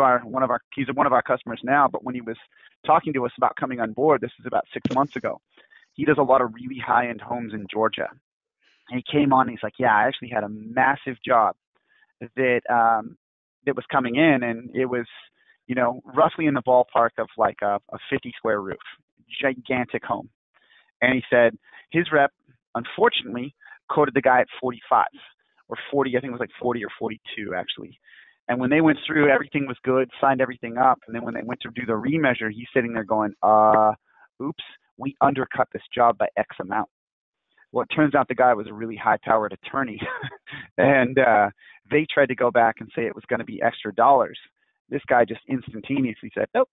our customers now, but when he was talking to us about coming on board, this is about 6 months ago. He does a lot of really high-end homes in Georgia. And he came on and he's like, yeah, I actually had a massive job that was coming in, and it was, roughly in the ballpark of like a 50 square roof, gigantic home. And he said his rep, unfortunately, quoted the guy at 45 or 40, I think it was like 40 or 42 actually. And when they went through, everything was good, signed everything up. And then when they went to do the remeasure, he's sitting there going, oops, we undercut this job by X amount. Well, it turns out the guy was a really high-powered attorney, and they tried to go back and say it was going to be extra dollars. This guy just instantaneously said, nope,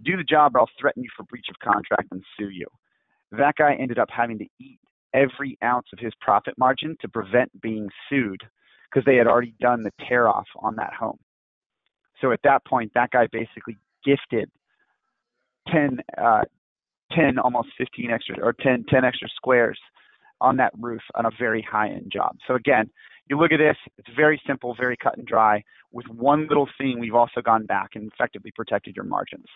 do the job or I'll threaten you for breach of contract and sue you. That guy ended up having to eat every ounce of his profit margin to prevent being sued because they had already done the tear-off on that home. So at that point, that guy basically gifted 10, almost 15 extra, or 10 extra squares on that roof on a very high-end job. So again, you look at this, it's very simple, very cut and dry. With one little thing, we've also gone back and effectively protected your margins.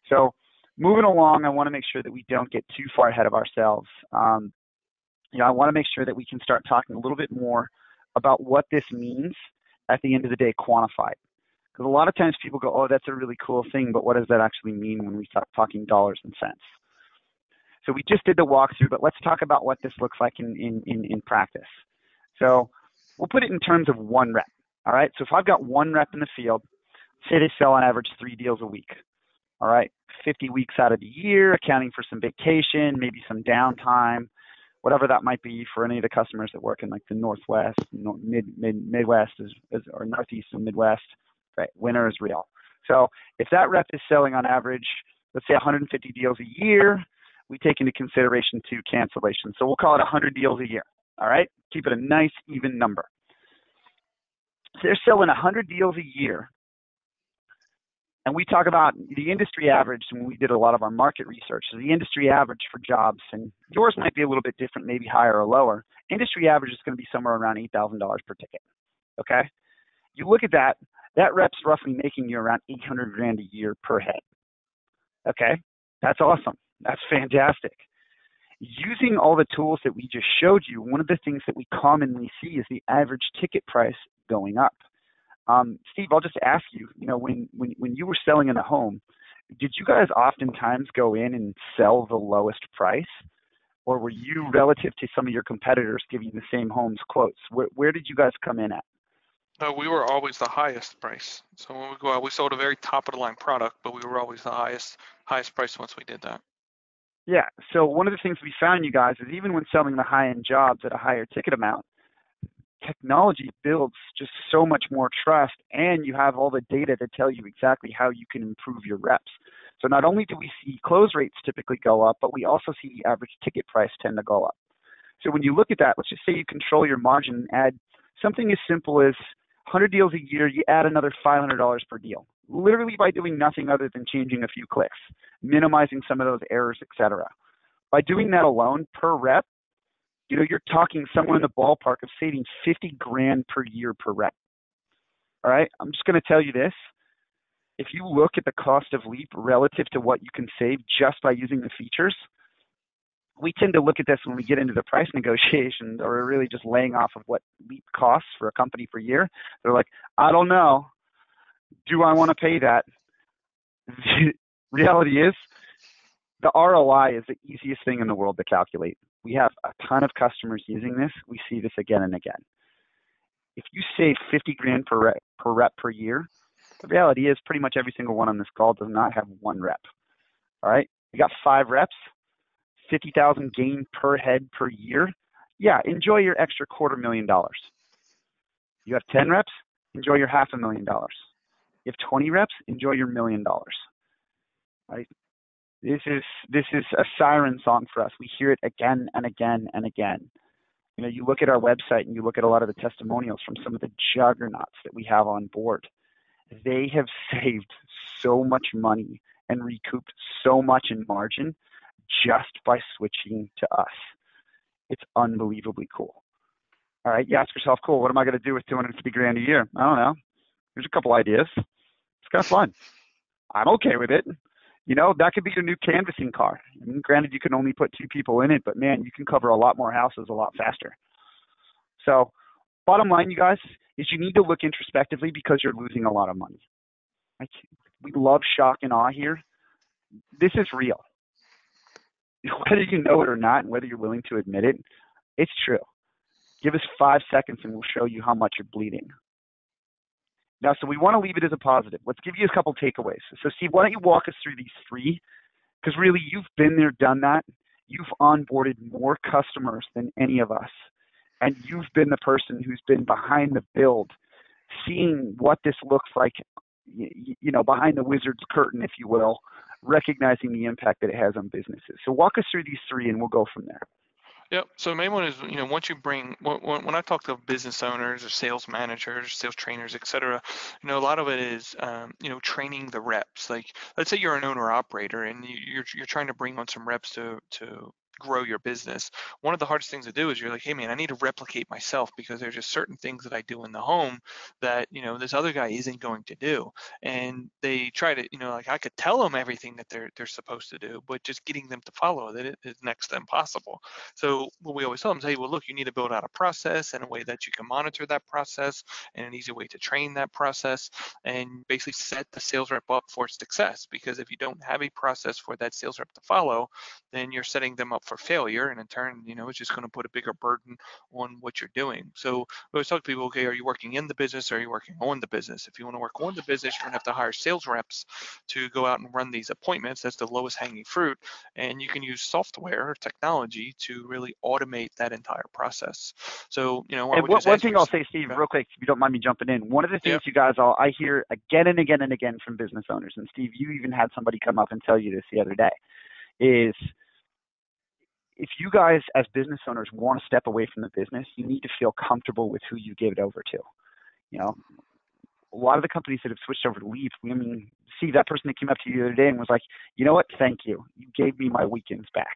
So moving along, I want to make sure that we don't get too far ahead of ourselves. I want to make sure that we can start talking a little bit more about what this means at the end of the day quantified. Because a lot of times people go, oh, that's a really cool thing, but what does that actually mean when we start talking dollars and cents? So we just did the walkthrough, but let's talk about what this looks like in practice. So we'll put it in terms of one rep, all right? So if I've got one rep in the field, say they sell on average 3 deals a week, all right? 50 weeks out of the year, accounting for some vacation, maybe some downtime, whatever that might be for any of the customers that work in like the Northwest, Midwest, or Northeast and Midwest, right? Winter is real. So if that rep is selling on average, let's say 150 deals a year, we take into consideration 2 cancellations. So we'll call it 100 deals a year, all right? Keep it a nice, even number. So they're selling 100 deals a year. And we talk about the industry average when we did a lot of our market research. So the industry average for jobs, and yours might be a little bit different, maybe higher or lower. Industry average is going to be somewhere around $8,000 per ticket, okay? You look at that, that rep's roughly making you around $800,000 a year per head, okay? That's awesome. That's fantastic. Using all the tools that we just showed you, one of the things that we commonly see is the average ticket price going up. Steve, I'll just ask you, when you were selling in a home, did you guys oftentimes go in and sell the lowest price? Or were you, relative to some of your competitors, giving the same homes quotes? Where did you guys come in at? No, we were always the highest price. So when we go out, we sold a very top of the line product, but we were always the highest price once we did that. Yeah, so one of the things we found, you guys, is even when selling the high-end jobs at a higher ticket amount, technology builds just so much more trust, and you have all the data to tell you exactly how you can improve your reps. So not only do we see close rates typically go up, but we also see the average ticket price tend to go up. So when you look at that, let's just say you control your margin and add something as simple as 100 deals a year, you add another $500 per deal, literally by doing nothing other than changing a few clicks, minimizing some of those errors, etc. By doing that alone per rep, you're talking somewhere in the ballpark of saving $50,000 per year per rep. All right, I'm just going to tell you this. If you look at the cost of Leap relative to what you can save just by using the features, we tend to look at this when we get into the price negotiations, or we're really just laying off of what Leap costs for a company per year. They're like, I don't know. Do I want to pay that? The reality is, the ROI is the easiest thing in the world to calculate. We have a ton of customers using this. We see this again and again. If you save $50,000 per rep per year, the reality is pretty much every single one on this call does not have one rep. All right, you got 5 reps, 50,000 gain per head per year. Yeah, enjoy your extra $250,000. You have 10 reps, enjoy your $500,000. You have 20 reps, enjoy your $1 million. Right? This is a siren song for us. We hear it again and again and again. You know, you look at our website and you look at a lot of the testimonials from some of the juggernauts that we have on board. They have saved so much money and recouped so much in margin just by switching to us. It's unbelievably cool. All right, you ask yourself, cool, what am I going to do with $250,000 a year? I don't know. There's a couple ideas. It's kind of fun. I'm okay with it. You know, that could be your new canvassing car. I mean, granted, you can only put 2 people in it, but man, you can cover a lot more houses a lot faster. So bottom line, you guys, is you need to look introspectively because you're losing a lot of money. We love shock and awe here. This is real. Whether you know it or not, and whether you're willing to admit it, it's true. Give us 5 seconds and we'll show you how much you're bleeding. Now, so we want to leave it as a positive. Let's give you a couple takeaways. So Steve, why don't you walk us through these 3? Because really, you've been there, done that. You've onboarded more customers than any of us. And you've been the person who's been behind the build, seeing what this looks like, you know, behind the wizard's curtain, if you will, recognizing the impact that it has on businesses. So walk us through these 3 and we'll go from there. Yep. So the main one is, you know, once you bring, when I talk to business owners or sales managers, sales trainers, et cetera, you know, a lot of it is, you know, training the reps. Like, let's say you're an owner operator and you're trying to bring on some reps to grow your business. One of the hardest things to do is you're like, hey man, I need to replicate myself because there's just certain things that I do in the home that, you know, this other guy isn't going to do. And they try to, you know, like I could tell them everything that they're supposed to do, but just getting them to follow it is next to impossible. So what we always tell them is, hey, well, look, you need to build out a process and a way that you can monitor that process and an easy way to train that process and basically set the sales rep up for success. Because if you don't have a process for that sales rep to follow, then you're setting them up for failure, and in turn, you know, it's just going to put a bigger burden on what you're doing. So we always talk to people, okay, are you working in the business or are you working on the business? If you want to work on the business, you're going to have to hire sales reps to go out and run these appointments. That's the lowest hanging fruit, and you can use software or technology to really automate that entire process. So, you know, I and would just one ask thing I'll say, Steve, real quick, if you don't mind me jumping in, one of the things you guys I hear again and again and again from business owners, and Steve, you even had somebody come up and tell you this the other day, is if you guys as business owners want to step away from the business, you need to feel comfortable with who you give it over to. You know, a lot of the companies that have switched over to Leap, I mean, see that person that came up to you the other day and was like, you know what, thank you. You gave me my weekends back.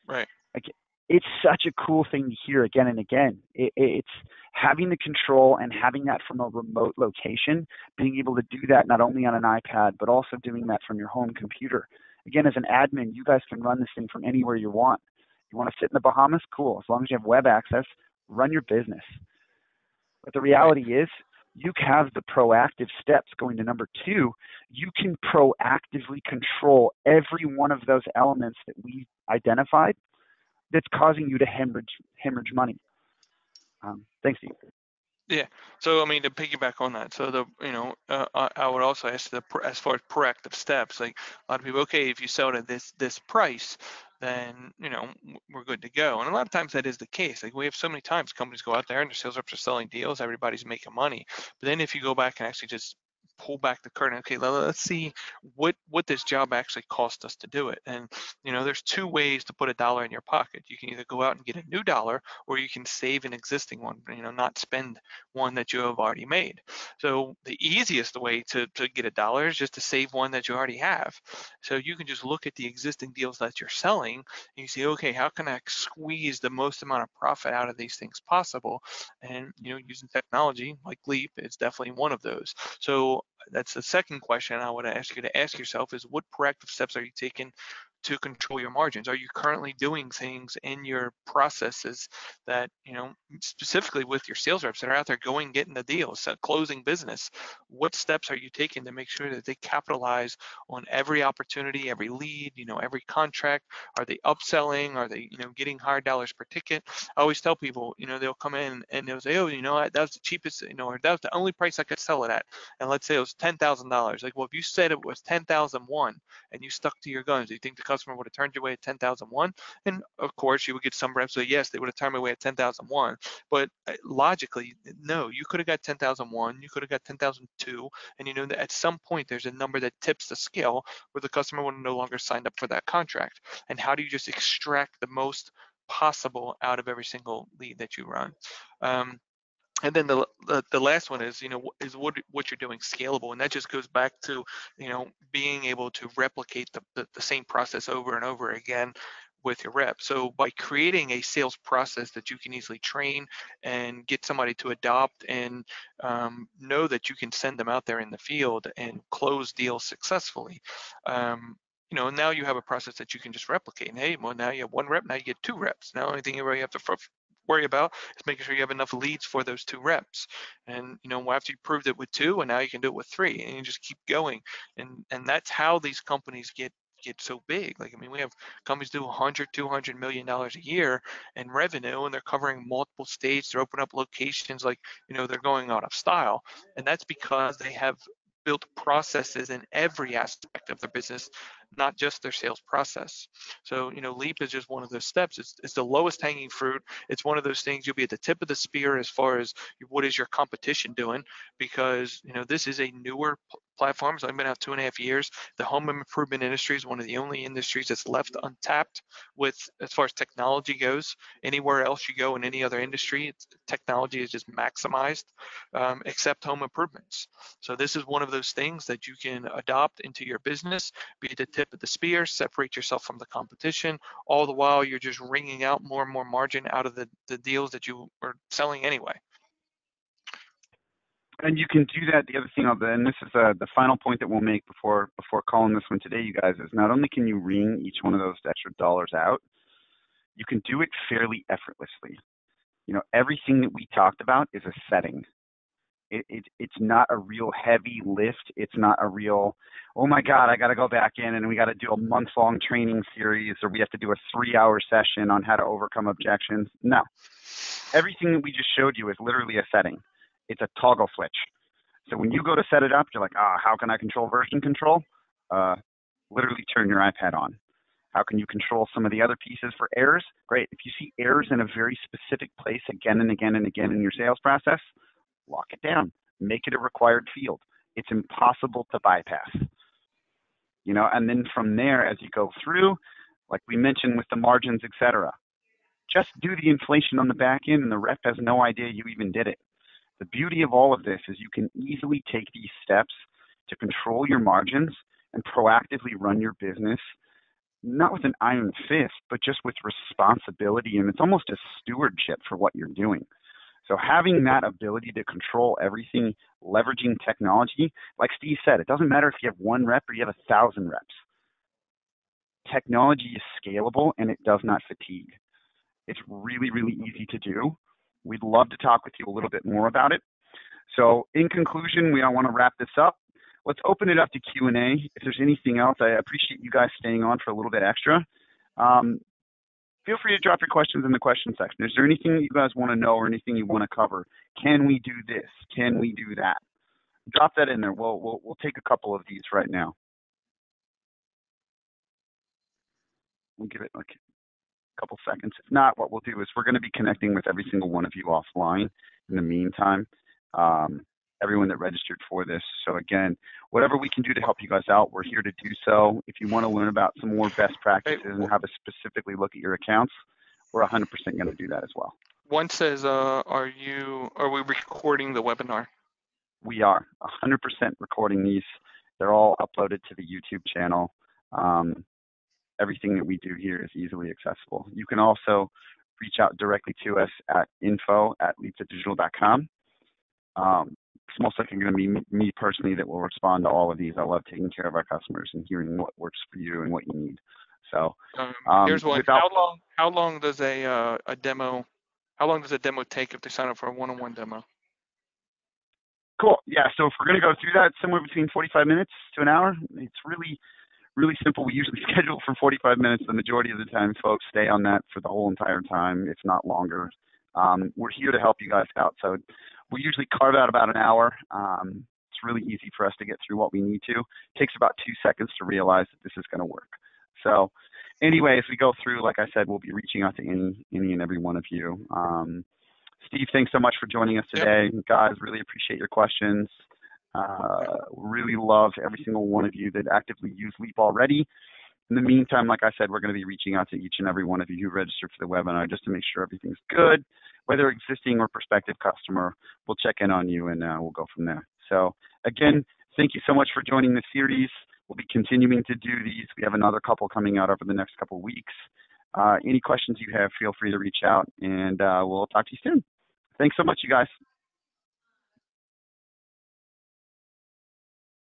Right. Like, it's such a cool thing to hear again and again. It's having the control and having that from a remote location, being able to do that not only on an iPad, but also doing that from your home computer. Again, as an admin, you guys can run this thing from anywhere you want. You want to sit in the Bahamas? Cool. As long as you have web access, run your business. But the reality is, you have the proactive steps going to number 2. You can proactively control every one of those elements that we identified that's causing you to hemorrhage money. Thanks, Steve. Yeah. So, I mean, to piggyback on that, so I would also ask as far as proactive steps, like a lot of people, okay, if you sell it at this price, then, you know, we're good to go. And a lot of times that is the case. Like we have so many times companies go out there and their sales reps are selling deals, everybody's making money. But then if you go back and actually just pull back the curtain, okay, let's see what this job actually cost us to do it. And, you know, there's 2 ways to put $1 in your pocket. You can either go out and get a new dollar, or you can save an existing one, you know, not spend one that you have already made. So the easiest way to get $1 is just to save one that you already have. So you can just look at the existing deals that you're selling and you say, okay, how can I squeeze the most amount of profit out of these things possible? And, you know, using technology like Leap is definitely one of those. So that's the second question I would ask you to ask yourself is, what proactive steps are you taking to control your margins? Are you currently doing things in your processes that, specifically with your sales reps that are out there going, getting the deals, closing business? What steps are you taking to make sure that they capitalize on every opportunity, every lead, every contract? Are they upselling? Are they, getting higher dollars per ticket? I always tell people, they'll come in and they'll say, oh, that was the cheapest, or that was the only price I could sell it at. And let's say it was $10,000. Like, well, if you said it was 10,001 and you stuck to your guns, do you think the customer would have turned you away at 10,001? And of course, you would get some reps say, yes, they would have turned me away at 10,001. But logically, no, you could have got 10,001, you could have got 10,002. And that at some point, there's a number that tips the scale where the customer would no longer sign up for that contract. And how do you just extract the most possible out of every single lead that you run? And then the last one is, is what you're doing scalable, and that just goes back to, being able to replicate the same process over and over again with your rep. So by creating a sales process that you can easily train and get somebody to adopt and know that you can send them out there in the field and close deals successfully. Now you have a process that you can just replicate. And hey, well, now you have one rep, now you get two reps. Now the only thing you really have to worry about is making sure you have enough leads for those two reps. And after you proved it with two, and now you can do it with three, and you just keep going. And that's how these companies get so big. Like, I mean, we have companies do 100, $200 million a year in revenue, and they're covering multiple states. They're opening up locations, like, they're going out of style. And that's because they have built processes in every aspect of their business, not just their sales process. So, Leap is just one of those steps. It's the lowest hanging fruit. It's one of those things you'll be at the tip of the spear as far as what is your competition doing, because, this is a newer platform. So I've been out 2.5 years. The home improvement industry is one of the only industries that's left untapped with, as far as technology goes. Anywhere else you go in any other industry, technology is just maximized, except home improvements. So this is one of those things that you can adopt into your business, be at the tip of the spear, separate yourself from the competition. All the while, you're just wringing out more and more margin out of the deals that you are selling anyway. And you can do that. The other thing, and this is the final point that we'll make before calling this one today, you guys, is not only can you wring each one of those extra dollars out, you can do it fairly effortlessly. Everything that we talked about is a setting. It's not a real heavy lift. It's not a real, oh my God, I got to go back in and we got to do a month-long training series, or we have to do a 3-hour session on how to overcome objections. No. Everything that we just showed you is literally a setting. It's a toggle switch. So when you go to set it up, you're like, how can I control version control? Literally turn your iPad on. How can you control some of the other pieces for errors? Great. If you see errors in a very specific place again and again and again in your sales process, lock it down. Make it a required field. It's impossible to bypass. And then from there, as you go through, like we mentioned with the margins, etc., just do the inflation on the back end, and the rep has no idea you even did it. The beauty of all of this is you can easily take these steps to control your margins and proactively run your business, not with an iron fist, but just with responsibility. And it's almost a stewardship for what you're doing. So having that ability to control everything, leveraging technology, like Steve said, it doesn't matter if you have 1 rep or you have 1,000 reps. Technology is scalable and it does not fatigue. It's really, really easy to do. We'd love to talk with you a little bit more about it. So in conclusion, we want to wrap this up. Let's open it up to Q&A. If there's anything else, I appreciate you guys staying on for a little bit extra. Feel free to drop your questions in the question section. Is there anything you guys want to know or anything you want to cover? Can we do this? Can we do that? Drop that in there. We'll take a couple of these right now. We'll give it like a couple seconds. If not, what we'll do is we're going to be connecting with every single one of you offline in the meantime, everyone that registered for this. So again, whatever we can do to help you guys out, we're here to do so. If you want to learn about some more best practices and how to specifically look at your accounts, we're 100% going to do that as well. One says, are we recording the webinar? We are 100% recording these. They're all uploaded to the YouTube channel. Everything that we do here is easily accessible. You can also reach out directly to us at info@leaptodigital.com. It's most likely going to be me personally that will respond to all of these. I love taking care of our customers and hearing what works for you and what you need. So Here's one. without How long does a demo? How long does a demo take if they sign up for a one-on-one demo? Cool. Yeah. So if we're going to go through that, somewhere between 45 minutes to an hour. It's really simple. We usually schedule for 45 minutes. The majority of the time, folks stay on that for the whole entire time, if not longer. We're here to help you guys out. So we usually carve out about an hour. It's really easy for us to get through what we need to. It takes about 2 seconds to realize that this is going to work. So anyway, as we go through, like I said, we'll be reaching out to any and every one of you. Steve, thanks so much for joining us today. Yep. Guys, really appreciate your questions. Really love every single one of you that actively use Leap already. In the meantime, like I said, we're going to be reaching out to each and every one of you who registered for the webinar just to make sure everything's good. Whether existing or prospective customer, we'll check in on you and we'll go from there. So again, thank you so much for joining the series. We'll be continuing to do these. We have another couple coming out over the next couple of weeks. Any questions you have, feel free to reach out, and we'll talk to you soon. Thanks so much, you guys.